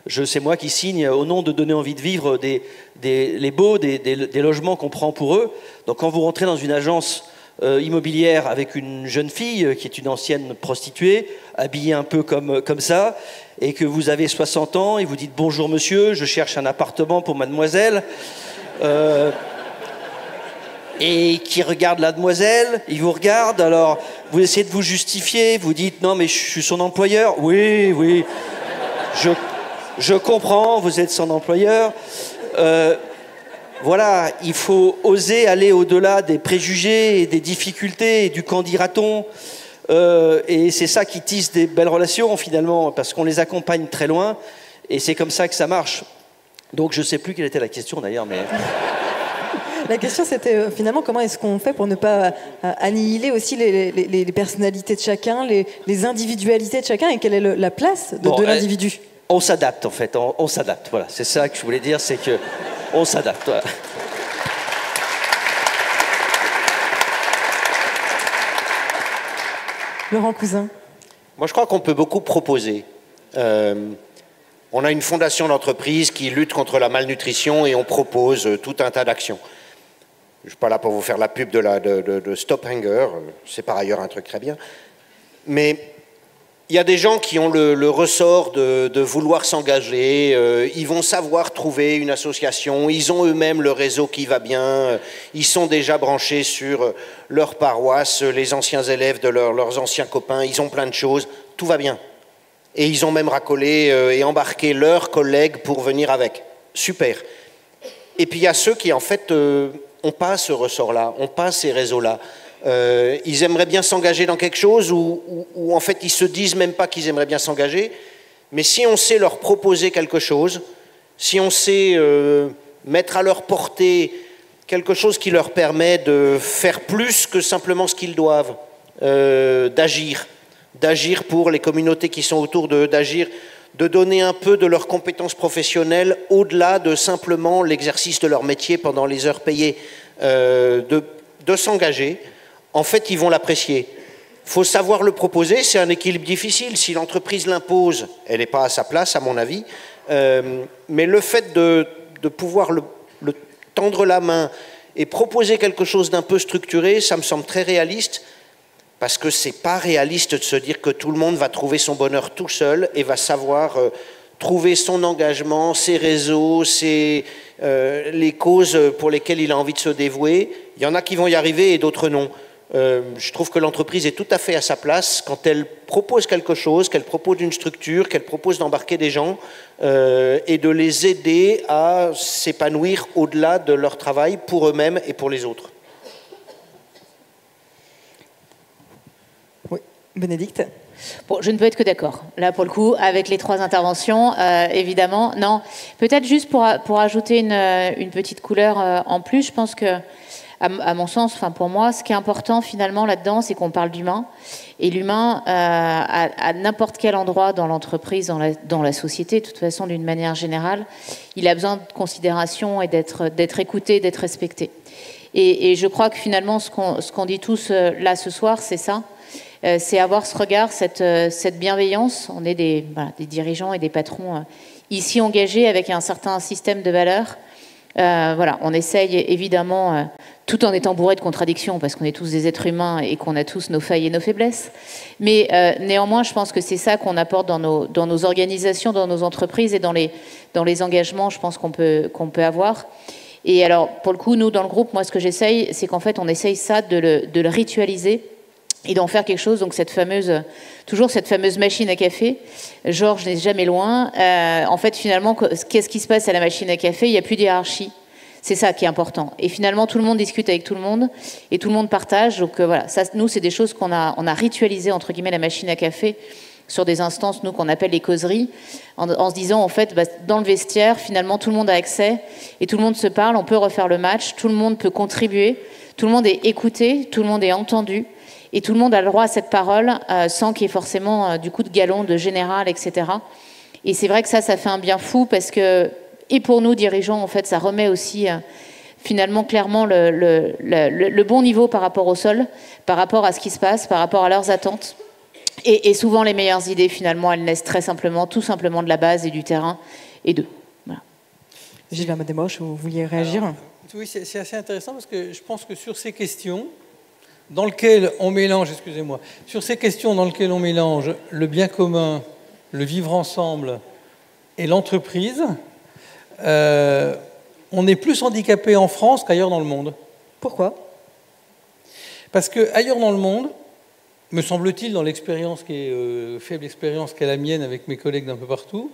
c'est moi qui signe au nom de donner envie de vivre les baux, des logements qu'on prend pour eux. Donc, quand vous rentrez dans une agence immobilière avec une jeune fille qui est une ancienne prostituée, habillée un peu comme ça, et que vous avez 60 ans et vous dites « Bonjour monsieur, je cherche un appartement pour mademoiselle », et qui regarde la demoiselle, il vous regarde, alors vous essayez de vous justifier, vous dites « Non mais je suis son employeur ». « Oui, je comprends, vous êtes son employeur ». Voilà, il faut oser aller au-delà des préjugés et des difficultés et du qu'en dira-t-on. Et c'est ça qui tisse des belles relations finalement, parce qu'on les accompagne très loin et c'est comme ça que ça marche. Donc je ne sais plus quelle était la question d'ailleurs, mais... La question c'était finalement comment est-ce qu'on fait pour ne pas annihiler aussi les personnalités de chacun, les individualités de chacun et quelle est la place de l'individu. On s'adapte en fait, on s'adapte, voilà. C'est ça que je voulais dire, c'est que on s'adapte. Voilà. Laurent Cousin. Moi, je crois qu'on peut beaucoup proposer. On a une fondation d'entreprise qui lutte contre la malnutrition et on propose tout un tas d'actions. Je ne suis pas là pour vous faire la pub de Stop Hunger, c'est par ailleurs un truc très bien. Mais il y a des gens qui ont le ressort de vouloir s'engager, ils vont savoir trouver une association, ils ont eux-mêmes le réseau qui va bien, ils sont déjà branchés sur leur paroisse, les anciens élèves de leurs anciens copains, ils ont plein de choses, tout va bien. Et ils ont même racolé et embarqué leurs collègues pour venir avec. Super. Et puis il y a ceux qui en fait n'ont pas ce ressort-là, n'ont pas ces réseaux-là. Ils aimeraient bien s'engager dans quelque chose où en fait ils se disent même pas qu'ils aimeraient bien s'engager, mais si on sait leur proposer quelque chose, si on sait mettre à leur portée quelque chose qui leur permet de faire plus que simplement ce qu'ils doivent, d'agir pour les communautés qui sont autour d'eux, d'agir, de donner un peu de leurs compétences professionnelles au-delà de simplement l'exercice de leur métier pendant les heures payées, de s'engager. En fait, ils vont l'apprécier. Il faut savoir le proposer, c'est un équilibre difficile. Si l'entreprise l'impose, elle n'est pas à sa place, à mon avis. Mais le fait de pouvoir le tendre la main et proposer quelque chose d'un peu structuré, ça me semble très réaliste, parce que ce n'est pas réaliste de se dire que tout le monde va trouver son bonheur tout seul et va savoir trouver son engagement, ses réseaux, les causes pour lesquelles il a envie de se dévouer. Il y en a qui vont y arriver et d'autres non. Je trouve que l'entreprise est tout à fait à sa place quand elle propose quelque chose, qu'elle propose une structure, qu'elle propose d'embarquer des gens et de les aider à s'épanouir au-delà de leur travail pour eux-mêmes et pour les autres. Oui, Bénédicte. Bon, je ne peux être que d'accord, là pour le coup, avec les 3 interventions, évidemment. Non, peut-être juste pour ajouter une petite couleur en plus, je pense que, à mon sens, enfin pour moi, ce qui est important finalement là-dedans, c'est qu'on parle d'humain. Et l'humain, à n'importe quel endroit dans l'entreprise, dans la société, de toute façon, d'une manière générale, il a besoin de considération et d'être écouté, d'être respecté. Et je crois que finalement, ce qu'on dit tous là ce soir, c'est ça. C'est avoir ce regard, cette bienveillance. On est des dirigeants et des patrons ici engagés avec un certain système de valeurs. Voilà, on essaye évidemment, tout en étant bourré de contradictions, parce qu'on est tous des êtres humains et qu'on a tous nos failles et nos faiblesses. Mais néanmoins, je pense que c'est ça qu'on apporte dans nos organisations, dans nos entreprises et dans les engagements, je pense qu'on peut avoir. Et alors, pour le coup, nous, dans le groupe, moi, ce que j'essaye, c'est qu'en fait, on essaye ça de le ritualiser et d'en faire quelque chose. Donc, toujours cette fameuse machine à café. Georges n'est jamais loin. En fait, finalement, qu'est-ce qui se passe à la machine à café? Il n'y a plus de hiérarchie. C'est ça qui est important. Et finalement, tout le monde discute avec tout le monde et tout le monde partage. Donc, voilà. Ça, nous, c'est des choses on a ritualisé, entre guillemets, la machine à café sur des instances, nous, qu'on appelle les causeries, en se disant, en fait, dans le vestiaire, finalement, tout le monde a accès et tout le monde se parle, on peut refaire le match, tout le monde peut contribuer, tout le monde est écouté, tout le monde est entendu et tout le monde a le droit à cette parole sans qu'il y ait forcément du coup de galon, de général, etc. Et c'est vrai que ça fait un bien fou parce que, et pour nous, dirigeants, en fait, ça remet aussi... finalement, clairement, le bon niveau par rapport au sol, par rapport à ce qui se passe, par rapport à leurs attentes. Et souvent, les meilleures idées, finalement, elles naissent tout simplement de la base et du terrain et d'eux. Voilà. Gilles Desmoches, vous vouliez réagir? Alors, oui, c'est assez intéressant parce que je pense que sur ces questions, dans lesquelles on mélange, le bien commun, le vivre ensemble et l'entreprise, on est plus handicapé en France qu'ailleurs dans le monde. Pourquoi? Parce qu'ailleurs dans le monde, me semble-t-il, dans l'expérience qui est faible expérience qu'est la mienne avec mes collègues d'un peu partout,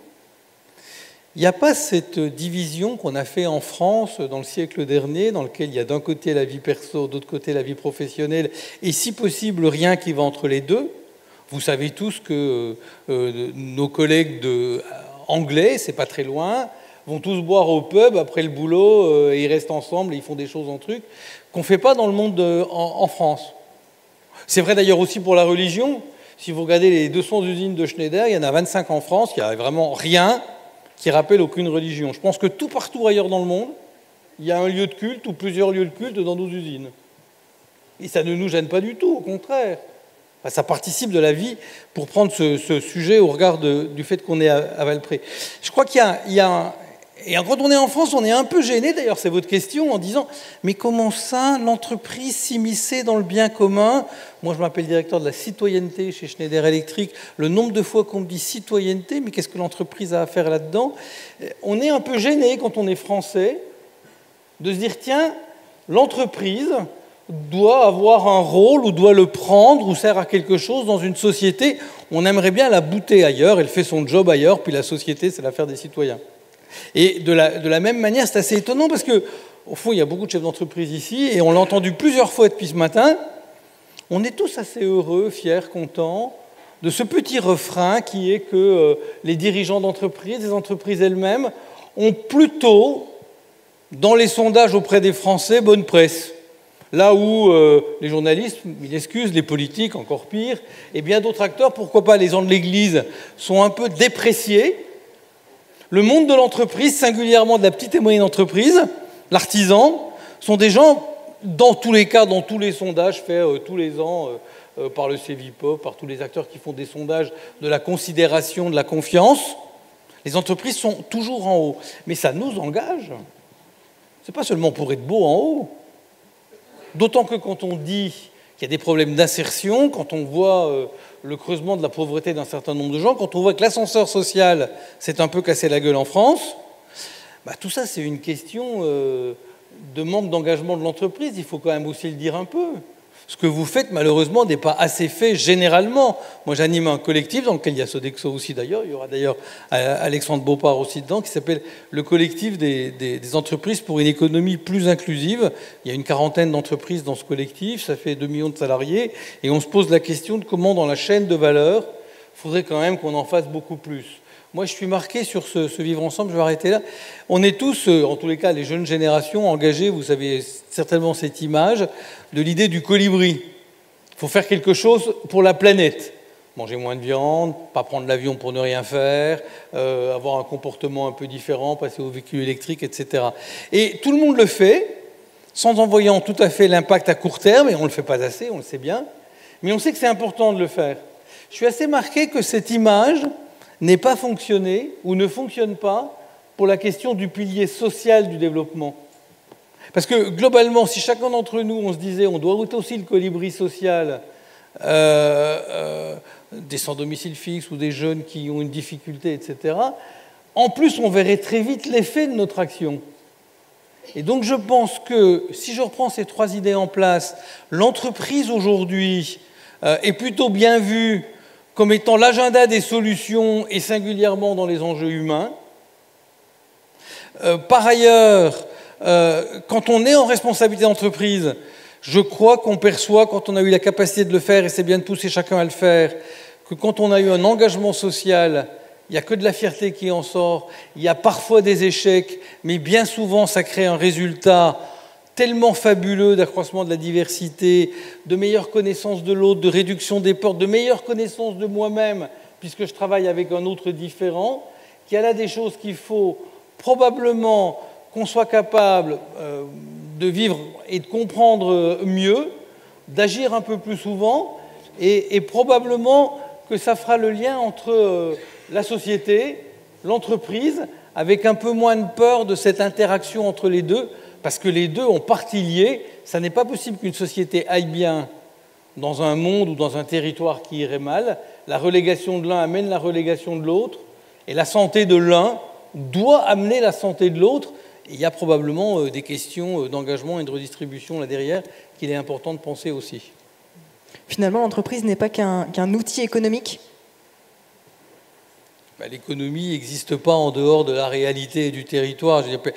il n'y a pas cette division qu'on a fait en France dans le siècle dernier, dans lequel il y a d'un côté la vie perso, d'autre côté la vie professionnelle, et si possible rien qui va entre les deux. Vous savez tous que nos collègues anglais, c'est pas très loin, vont tous boire au pub après le boulot, et ils restent ensemble et ils font des choses en truc qu'on ne fait pas dans le monde en France. C'est vrai d'ailleurs aussi pour la religion. Si vous regardez les 200 usines de Schneider, il y en a 25 en France, il n'y a vraiment rien qui rappelle aucune religion. Je pense que tout partout ailleurs dans le monde, il y a un lieu de culte ou plusieurs lieux de culte dans nos usines. Et ça ne nous gêne pas du tout, au contraire. Enfin, ça participe de la vie pour prendre ce sujet au regard du fait qu'on est à Valpré. Je crois qu'il y a et quand on est en France, on est un peu gêné, d'ailleurs c'est votre question, en disant « Mais comment ça, l'entreprise s'immiscer dans le bien commun ?» Moi je m'appelle directeur de la citoyenneté chez Schneider Electric. Le nombre de fois qu'on me dit citoyenneté, mais qu'est-ce que l'entreprise a à faire là-dedans? On est un peu gêné quand on est français de se dire « Tiens, l'entreprise doit avoir un rôle ou doit le prendre ou sert à quelque chose dans une société. On aimerait bien la bouter ailleurs, elle fait son job ailleurs, puis la société c'est l'affaire des citoyens. » Et de la même manière, c'est assez étonnant parce qu'au fond, il y a beaucoup de chefs d'entreprise ici et on l'a entendu plusieurs fois depuis ce matin. On est tous assez heureux, fiers, contents de ce petit refrain qui est que les dirigeants d'entreprise, les entreprises elles-mêmes, ont plutôt, dans les sondages auprès des Français, bonne presse. Là où les journalistes, ils excusent, les politiques, encore pire, et bien d'autres acteurs, pourquoi pas les gens de l'Église, sont un peu dépréciés. Le monde de l'entreprise, singulièrement de la petite et moyenne entreprise, l'artisan, sont des gens, dans tous les cas, dans tous les sondages faits tous les ans par le Cevipof, par tous les acteurs qui font des sondages de la considération, de la confiance, les entreprises sont toujours en haut. Mais ça nous engage. Ce n'est pas seulement pour être beau en haut. D'autant que quand on dit qu'il y a des problèmes d'insertion, quand on voit le creusement de la pauvreté d'un certain nombre de gens, quand on voit que l'ascenseur social s'est un peu cassé la gueule en France, tout ça c'est une question de manque d'engagement de l'entreprise, il faut quand même aussi le dire un peu. Ce que vous faites, malheureusement, n'est pas assez fait généralement. Moi, j'anime un collectif dans lequel il y a Sodexo aussi, d'ailleurs. Il y aura d'ailleurs Alexandre Beaupart aussi dedans, qui s'appelle le collectif des entreprises pour une économie plus inclusive. Il y a une quarantaine d'entreprises dans ce collectif, ça fait 2 millions de salariés, et on se pose la question de comment, dans la chaîne de valeur, il faudrait quand même qu'on en fasse beaucoup plus. Moi, je suis marqué sur ce vivre ensemble, je vais arrêter là. On est tous, en tous les cas, les jeunes générations, engagés, vous savez certainement cette image, de l'idée du colibri. Il faut faire quelque chose pour la planète. Manger moins de viande, pas prendre l'avion pour ne rien faire, avoir un comportement un peu différent, passer au véhicule électrique, etc. Et tout le monde le fait, sans en voyant tout à fait l'impact à court terme, et on ne le fait pas assez, on le sait bien, mais on sait que c'est important de le faire. Je suis assez marqué que cette image n'ait pas fonctionné ou ne fonctionne pas pour la question du pilier social du développement. Parce que globalement, si chacun d'entre nous, on se disait on doit ôter aussi le colibri social des sans-domicile fixe ou des jeunes qui ont une difficulté, etc., en plus, on verrait très vite l'effet de notre action. Et donc je pense que, si je reprends ces 3 idées en place, l'entreprise aujourd'hui est plutôt bien vue comme étant l'agenda des solutions et singulièrement dans les enjeux humains. Par ailleurs, quand on est en responsabilité d'entreprise, je crois qu'on perçoit, quand on a eu la capacité de le faire, et c'est bien de pousser chacun à le faire, que quand on a eu un engagement social, il n'y a que de la fierté qui en sort, il y a parfois des échecs, mais bien souvent ça crée un résultat tellement fabuleux d'accroissement de la diversité, de meilleure connaissance de l'autre, de réduction des peurs, de meilleure connaissance de moi-même, puisque je travaille avec un autre différent, qu'il y a là des choses qu'il faut probablement qu'on soit capable de vivre et de comprendre mieux, d'agir un peu plus souvent, et probablement que ça fera le lien entre la société, l'entreprise, avec un peu moins de peur de cette interaction entre les deux, parce que les deux ont partie liée. Ça n'est pas possible qu'une société aille bien dans un monde ou dans un territoire qui irait mal. La relégation de l'un amène la relégation de l'autre, et la santé de l'un doit amener la santé de l'autre. Il y a probablement des questions d'engagement et de redistribution là derrière qu'il est important de penser aussi. Finalement, l'entreprise n'est pas qu'un outil économique. L'économie n'existe pas en dehors de la réalité et du territoire. Je veux dire,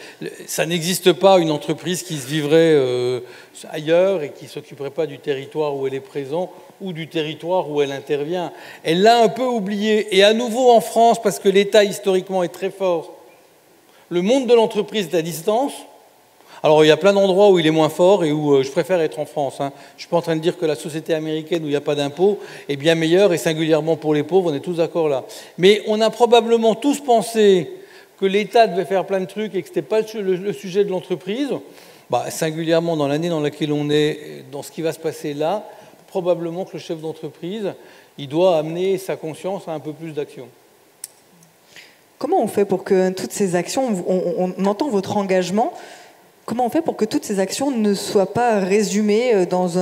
ça n'existe pas une entreprise qui se vivrait ailleurs et qui ne s'occuperait pas du territoire où elle est présente ou du territoire où elle intervient. Elle l'a un peu oublié. Et à nouveau en France, parce que l'État historiquement est très fort, le monde de l'entreprise est à distance. Alors il y a plein d'endroits où il est moins fort et où je préfère être en France. Je ne suis pas en train de dire que la société américaine où il n'y a pas d'impôt est bien meilleure, et singulièrement pour les pauvres, on est tous d'accord là. Mais on a probablement tous pensé que l'État devait faire plein de trucs et que ce n'était pas le sujet de l'entreprise. Singulièrement dans l'année dans laquelle on est, dans ce qui va se passer là, probablement que le chef d'entreprise, il doit amener sa conscience à un peu plus d'action. Comment on fait pour que toutes ces actions, on entend votre engagement, comment on fait pour que toutes ces actions ne soient pas résumées dans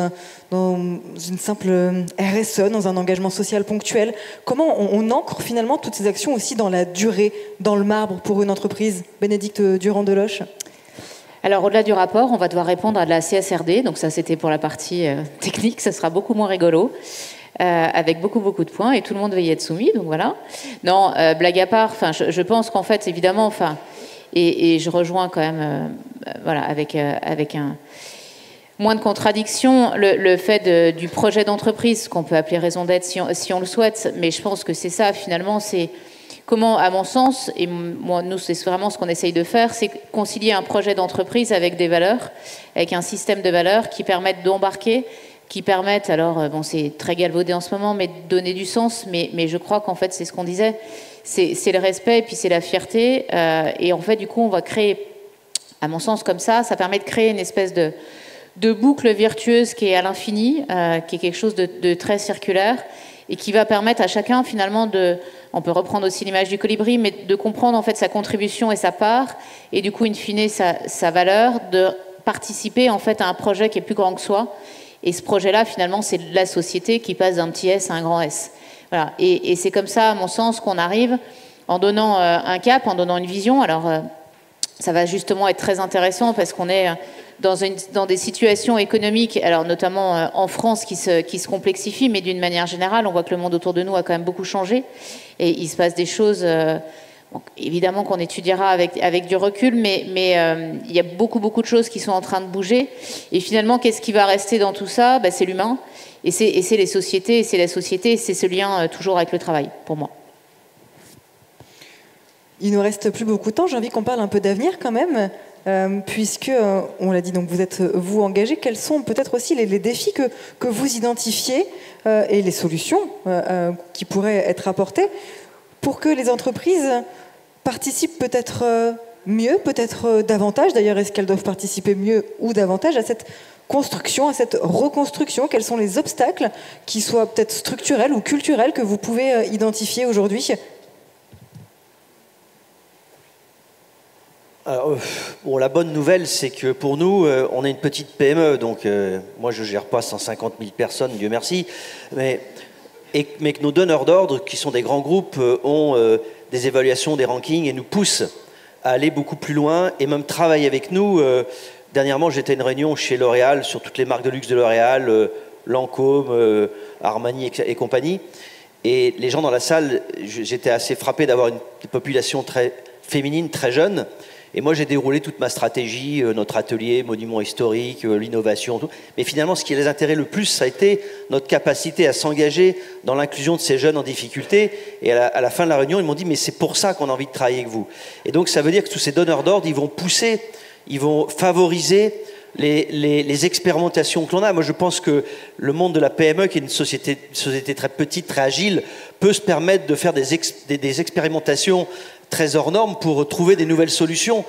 une simple RSE, dans un engagement social ponctuel? Comment on ancre finalement toutes ces actions aussi dans la durée, dans le marbre pour une entreprise? Bénédicte Durand-Deloche. Alors, au-delà du rapport, on va devoir répondre à de la CSRD. Donc ça, c'était pour la partie technique. Ça sera beaucoup moins rigolo, avec beaucoup de points. Et tout le monde va y être soumis. Donc voilà. Non, blague à part, je pense qu'en fait, évidemment, et je rejoins quand même, avec un moins de contradictions, le fait du projet d'entreprise, qu'on peut appeler raison d'être si on le souhaite. Mais je pense que c'est ça, finalement, c'est comment, à mon sens, et moi, nous, c'est vraiment ce qu'on essaye de faire, c'est concilier un projet d'entreprise avec des valeurs, avec un système de valeurs qui permettent d'embarquer, qui permettent, alors, c'est très galvaudé en ce moment, mais de donner du sens, mais je crois qu'en fait, c'est ce qu'on disait, c'est le respect et puis c'est la fierté. Et en fait, du coup, on va créer, à mon sens, comme ça permet de créer une espèce de boucle virtueuse qui est à l'infini, qui est quelque chose de très circulaire, et qui va permettre à chacun, finalement, on peut reprendre aussi l'image du colibri, mais de comprendre en fait sa contribution et sa part, et du coup, in fine, sa valeur, de participer en fait à un projet qui est plus grand que soi. Et ce projet-là, finalement, c'est la société qui passe d'un petit S à un grand S. Voilà. Et c'est comme ça, à mon sens, qu'on arrive, en donnant un cap, en donnant une vision. Alors, ça va justement être très intéressant parce qu'on est dans des situations économiques, alors notamment en France, qui se complexifient, mais d'une manière générale, on voit que le monde autour de nous a quand même beaucoup changé. Et il se passe des choses, bon, évidemment qu'on étudiera avec du recul, mais il y a beaucoup de choses qui sont en train de bouger. Et finalement, qu'est-ce qui va rester dans tout ça? C'est l'humain, et c'est les sociétés, et c'est la société, et c'est ce lien toujours avec le travail, pour moi. Il nous reste plus beaucoup de temps. J'ai envie qu'on parle un peu d'avenir quand même, puisque, on l'a dit, donc vous êtes vous engagés. Quels sont peut-être aussi les défis que vous identifiez et les solutions qui pourraient être apportées pour que les entreprises participent peut-être mieux, peut-être davantage. D'ailleurs, est-ce qu'elles doivent participer mieux ou davantage à cette construction, à cette reconstruction? Quels sont les obstacles, qui soient peut-être structurels ou culturels, que vous pouvez identifier aujourd'hui? Alors, bon, la bonne nouvelle, c'est que pour nous, on est une petite PME, donc moi je ne gère pas 150 000 personnes, Dieu merci, mais que nos donneurs d'ordre, qui sont des grands groupes, ont des évaluations, des rankings, et nous poussent à aller beaucoup plus loin, et même travaillent avec nous. Dernièrement, j'étais à une réunion chez L'Oréal, sur toutes les marques de luxe de L'Oréal, Lancôme, Armani et compagnie, et les gens dans la salle, j'étais assez frappé d'avoir une population très féminine, très jeune. Et moi, j'ai déroulé toute ma stratégie, notre atelier, monument historique, l'innovation, tout. Mais finalement, ce qui les intéressait le plus, ça a été notre capacité à s'engager dans l'inclusion de ces jeunes en difficulté. Et à la fin de la réunion, ils m'ont dit, mais c'est pour ça qu'on a envie de travailler avec vous. Et donc, ça veut dire que tous ces donneurs d'ordre, ils vont pousser, ils vont favoriser les expérimentations que l'on a. Moi, je pense que le monde de la PME, qui est une société très petite, très agile, peut se permettre de faire des expérimentations très hors normes pour trouver des nouvelles solutions,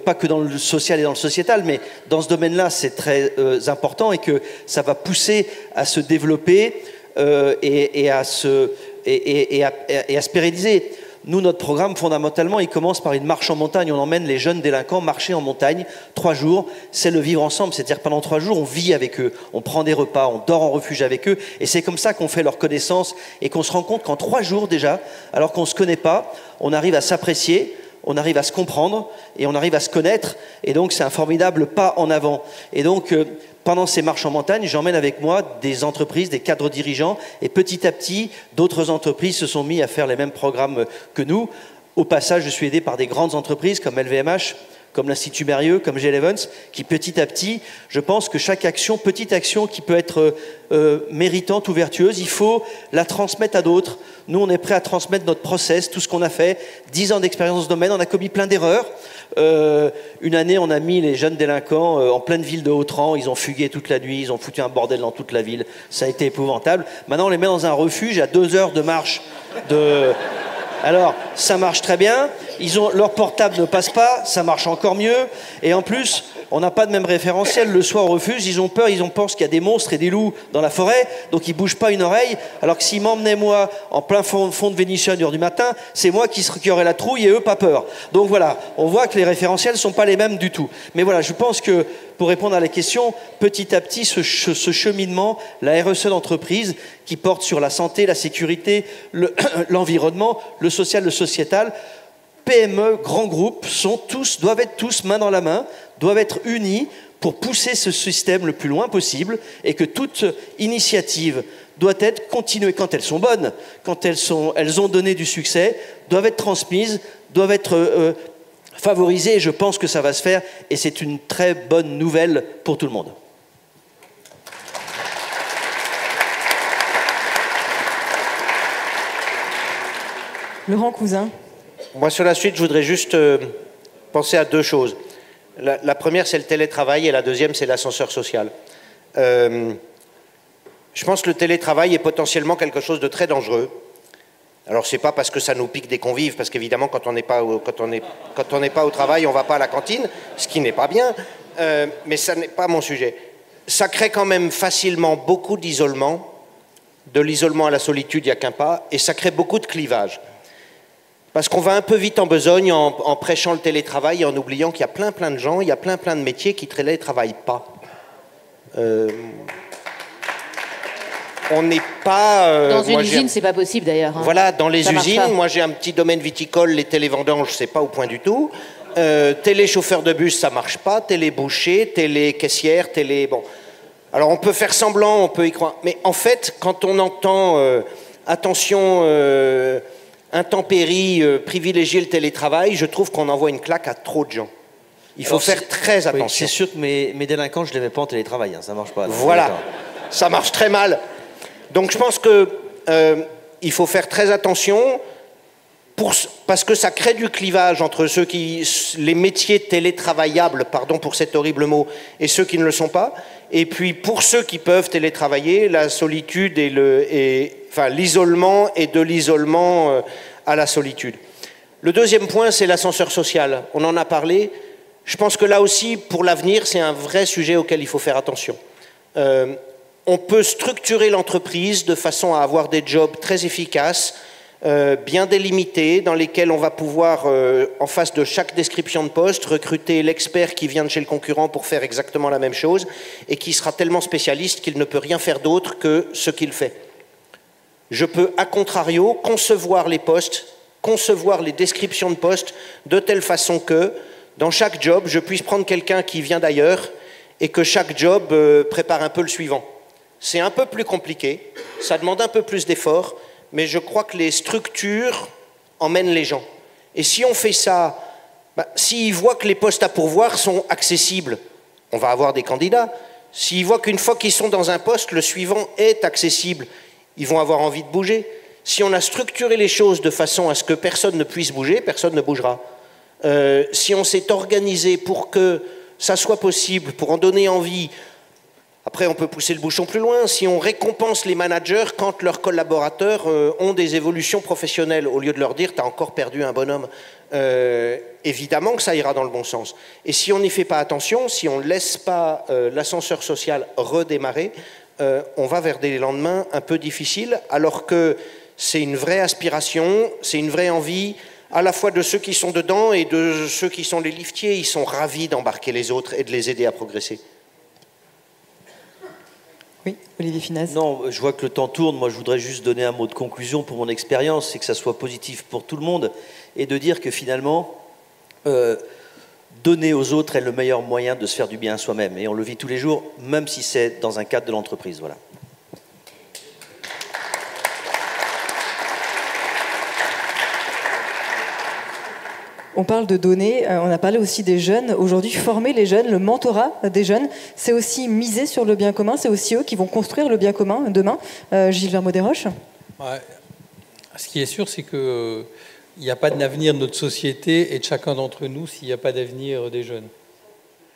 pas que dans le social et dans le sociétal, mais dans ce domaine-là, c'est très important, et que ça va pousser à se développer et à se pérenniser. Nous, notre programme, fondamentalement, il commence par une marche en montagne. On emmène les jeunes délinquants marcher en montagne 3 jours. C'est le vivre ensemble. C'est-à-dire que pendant 3 jours, on vit avec eux, on prend des repas, on dort en refuge avec eux. Et c'est comme ça qu'on fait leur connaissance et qu'on se rend compte qu'en 3 jours déjà, alors qu'on ne se connaît pas, on arrive à s'apprécier, on arrive à se comprendre et on arrive à se connaître. Et donc, c'est un formidable pas en avant. Et donc, pendant ces marches en montagne, j'emmène avec moi des entreprises, des cadres dirigeants, et petit à petit, d'autres entreprises se sont mis à faire les mêmes programmes que nous. Au passage, je suis aidé par des grandes entreprises comme LVMH, comme l'Institut Mérieux, comme J. Evans, qui petit à petit, je pense que chaque action, petite action qui peut être méritante ou vertueuse, il faut la transmettre à d'autres. Nous, on est prêt à transmettre notre process, tout ce qu'on a fait, 10 ans d'expérience dans ce domaine, on a commis plein d'erreurs. Une année, on a mis les jeunes délinquants en pleine ville de Haut-Rang, ils ont fugué toute la nuit, ils ont foutu un bordel dans toute la ville, ça a été épouvantable. Maintenant, on les met dans un refuge à 2 heures de marche de... Alors, ça marche très bien, leur portable ne passe pas, ça marche encore mieux, et en plus, on n'a pas de même référentiel. Le soir au refuge, ils ont peur, ils pensent qu'il y a des monstres et des loups dans la forêt, donc ils ne bougent pas une oreille, alors que s'ils m'emmenaient moi en plein fond de Vénitieux à 1h du matin, c'est moi qui aurais la trouille et eux pas peur. Donc voilà, on voit que les référentiels ne sont pas les mêmes du tout. Mais voilà, je pense que pour répondre à la question, petit à petit, ce cheminement, la RSE d'entreprise qui porte sur la santé, la sécurité, l'environnement, le social, le sociétal, PME, grands groupes, doivent être tous main dans la main, doivent être unis pour pousser ce système le plus loin possible, et que toute initiative doit être continuée quand elles sont bonnes, quand elles ont donné du succès, doivent être transmises, doivent être favorisées, et je pense que ça va se faire, et c'est une très bonne nouvelle pour tout le monde. Laurent Cousin. Moi, sur la suite, je voudrais juste penser à 2 choses. La première, c'est le télétravail, et la deuxième, c'est l'ascenseur social. Je pense que le télétravail est potentiellement quelque chose de très dangereux. Alors, c'est pas parce que ça nous pique des convives, parce qu'évidemment, quand on n'est pas au travail, on va pas à la cantine, ce qui n'est pas bien, mais ça n'est pas mon sujet. Ça crée quand même facilement beaucoup d'isolement. De l'isolement à la solitude, il n'y a qu'un pas, et ça crée beaucoup de clivages. Parce qu'on va un peu vite en besogne en prêchant le télétravail et en oubliant qu'il y a plein de gens, il y a plein de métiers qui ne télétravaillent pas. On n'est pas... dans une usine, c'est pas possible d'ailleurs. Hein. Voilà, dans les usines, moi j'ai un petit domaine viticole, les télévendanges, c'est pas au point du tout. télé chauffeur de bus, ça marche pas, télé boucher, télé caissière, télé... Bon. Alors on peut faire semblant, on peut y croire. Mais en fait, quand on entend attention, intempéries, privilégier le télétravail, je trouve qu'on envoie une claque à trop de gens. Il faut faire très attention. Oui, c'est sûr que mes délinquants, je ne les mets pas en télétravail, hein, ça ne marche pas. Voilà, ça marche très mal. Donc je pense que il faut faire très attention parce que ça crée du clivage entre les métiers télétravaillables, pardon pour cet horrible mot, et ceux qui ne le sont pas. Et puis pour ceux qui peuvent télétravailler, la solitude enfin l'isolement et de l'isolement à la solitude. Le deuxième point, c'est l'ascenseur social. On en a parlé. Je pense que là aussi, pour l'avenir, c'est un vrai sujet auquel il faut faire attention. On peut structurer l'entreprise de façon à avoir des jobs très efficaces, bien délimités, dans lesquels on va pouvoir, en face de chaque description de poste, recruter l'expert qui vient de chez le concurrent pour faire exactement la même chose et qui sera tellement spécialiste qu'il ne peut rien faire d'autre que ce qu'il fait. Je peux, à contrario, concevoir les postes, concevoir les descriptions de postes de telle façon que, dans chaque job, je puisse prendre quelqu'un qui vient d'ailleurs et que chaque job prépare un peu le suivant. C'est un peu plus compliqué, ça demande un peu plus d'efforts, mais je crois que les structures emmènent les gens. Et si on fait ça, s'ils voient que les postes à pourvoir sont accessibles, on va avoir des candidats. S'ils voient qu'une fois qu'ils sont dans un poste, le suivant est accessible, ils vont avoir envie de bouger. Si on a structuré les choses de façon à ce que personne ne puisse bouger, personne ne bougera. Si on s'est organisé pour que ça soit possible, pour en donner envie, après on peut pousser le bouchon plus loin, si on récompense les managers quand leurs collaborateurs ont des évolutions professionnelles, au lieu de leur dire « t'as encore perdu un bonhomme », évidemment que ça ira dans le bon sens. Et si on n'y fait pas attention, si on ne laisse pas l'ascenseur social redémarrer, on va vers des lendemains un peu difficiles, alors que c'est une vraie aspiration, c'est une vraie envie, à la fois de ceux qui sont dedans et de ceux qui sont les liftiers. Ils sont ravis d'embarquer les autres et de les aider à progresser. Oui, Olivier Finaz. Non, je vois que le temps tourne. Moi, je voudrais juste donner un mot de conclusion pour mon expérience, c'est que ça soit positif pour tout le monde et de dire que finalement, donner aux autres est le meilleur moyen de se faire du bien à soi-même. Et on le vit tous les jours, même si c'est dans un cadre de l'entreprise. Voilà. On parle de donner, on a parlé aussi des jeunes. Aujourd'hui, former les jeunes, le mentorat des jeunes, c'est aussi miser sur le bien commun, c'est aussi eux qui vont construire le bien commun demain. Gilles Vermaux-Desroches. Ouais. Ce qui est sûr, c'est qu'il n'y a pas d'avenir de notre société et de chacun d'entre nous s'il n'y a pas d'avenir des jeunes.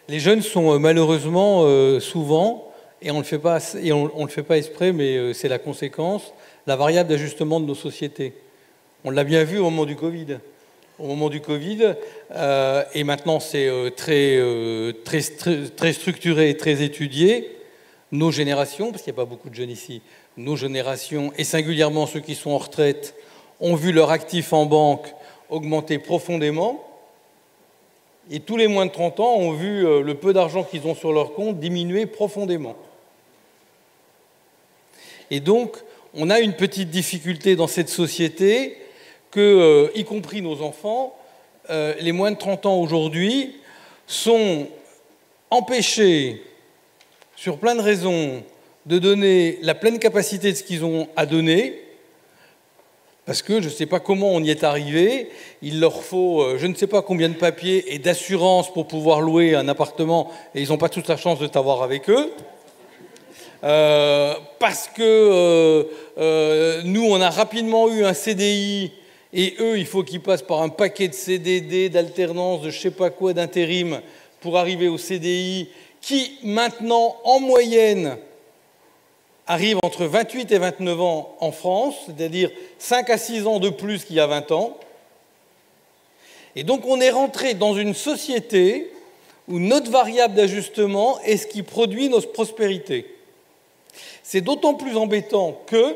Les jeunes sont malheureusement souvent, et on ne le fait pas exprès, mais c'est la conséquence, la variable d'ajustement de nos sociétés. On l'a bien vu au moment du Covid. Au moment du Covid, et maintenant c'est très structuré et très étudié, nos générations, parce qu'il n'y a pas beaucoup de jeunes ici, nos générations, et singulièrement ceux qui sont en retraite, ont vu leur actif en banque augmenter profondément, et tous les moins de 30 ans ont vu le peu d'argent qu'ils ont sur leur compte diminuer profondément. Et donc, on a une petite difficulté dans cette société, que, y compris nos enfants, les moins de 30 ans aujourd'hui, sont empêchés, sur plein de raisons, de donner la pleine capacité de ce qu'ils ont à donner, parce que je ne sais pas comment on y est arrivé, il leur faut je ne sais pas combien de papiers et d'assurance pour pouvoir louer un appartement, et ils n'ont pas toute la chance de t'avoir avec eux. Parce que nous, on a rapidement eu un CDI, et eux, il faut qu'ils passent par un paquet de CDD, d'alternance, de je ne sais pas quoi, d'intérim, pour arriver au CDI, qui maintenant, en moyenne, arrive entre 28 et 29 ans en France, c'est-à-dire 5 à 6 ans de plus qu'il y a 20 ans. Et donc, on est rentré dans une société où notre variable d'ajustement est ce qui produit notre prospérité. C'est d'autant plus embêtant que,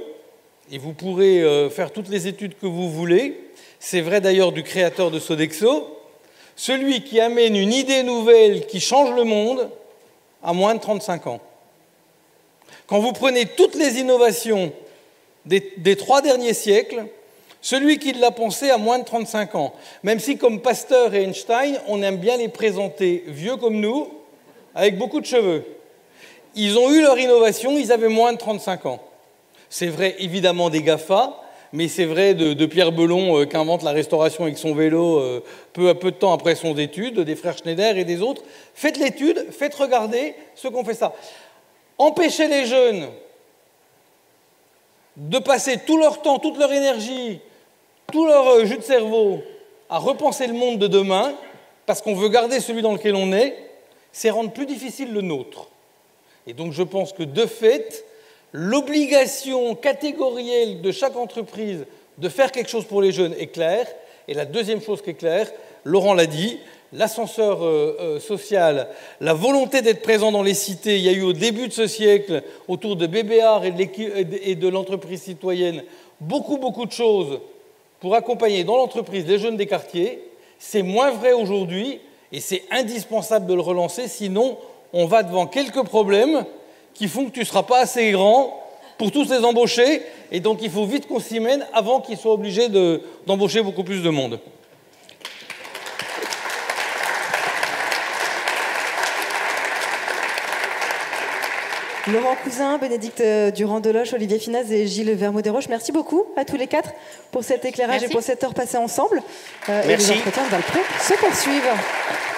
et vous pourrez faire toutes les études que vous voulez, c'est vrai d'ailleurs du créateur de Sodexo, celui qui amène une idée nouvelle qui change le monde a moins de 35 ans. Quand vous prenez toutes les innovations des 3 derniers siècles, Celui qui l'a pensé a moins de 35 ans. Même si, comme Pasteur et Einstein, on aime bien les présenter vieux comme nous, avec beaucoup de cheveux. Ils ont eu leur innovation, ils avaient moins de 35 ans. C'est vrai, évidemment, des GAFA, mais c'est vrai de Pierre Belon, qui invente la restauration avec son vélo peu de temps après son étude, des frères Schneider et des autres. Faites l'étude, faites regarder ceux qui ont fait ça. Empêchez les jeunes de passer tout leur temps, toute leur énergie, tout leur jus de cerveau à repenser le monde de demain, parce qu'on veut garder celui dans lequel on est, c'est rendre plus difficile le nôtre. Et donc je pense que de fait, l'obligation catégorielle de chaque entreprise de faire quelque chose pour les jeunes est claire. Et la deuxième chose qui est claire, Laurent l'a dit, l'ascenseur social, la volonté d'être présent dans les cités. Il y a eu au début de ce siècle, autour de Bébéar et de l'entreprise citoyenne, beaucoup de choses pour accompagner dans l'entreprise les jeunes des quartiers. C'est moins vrai aujourd'hui et c'est indispensable de le relancer, sinon on va devant quelques problèmes qui font que tu ne seras pas assez grand pour tous les embaucher, et donc il faut vite qu'on s'y mène avant qu'ils soient obligés d'embaucher beaucoup plus de monde. Laurent Cousin, Bénédicte Durand-Deloche, Olivier Finaz et Gilles Vermaux-Desroches, merci beaucoup à tous les quatre pour cet éclairage et pour cette heure passée ensemble. Merci. Et les entretiens de Valpré se poursuivent.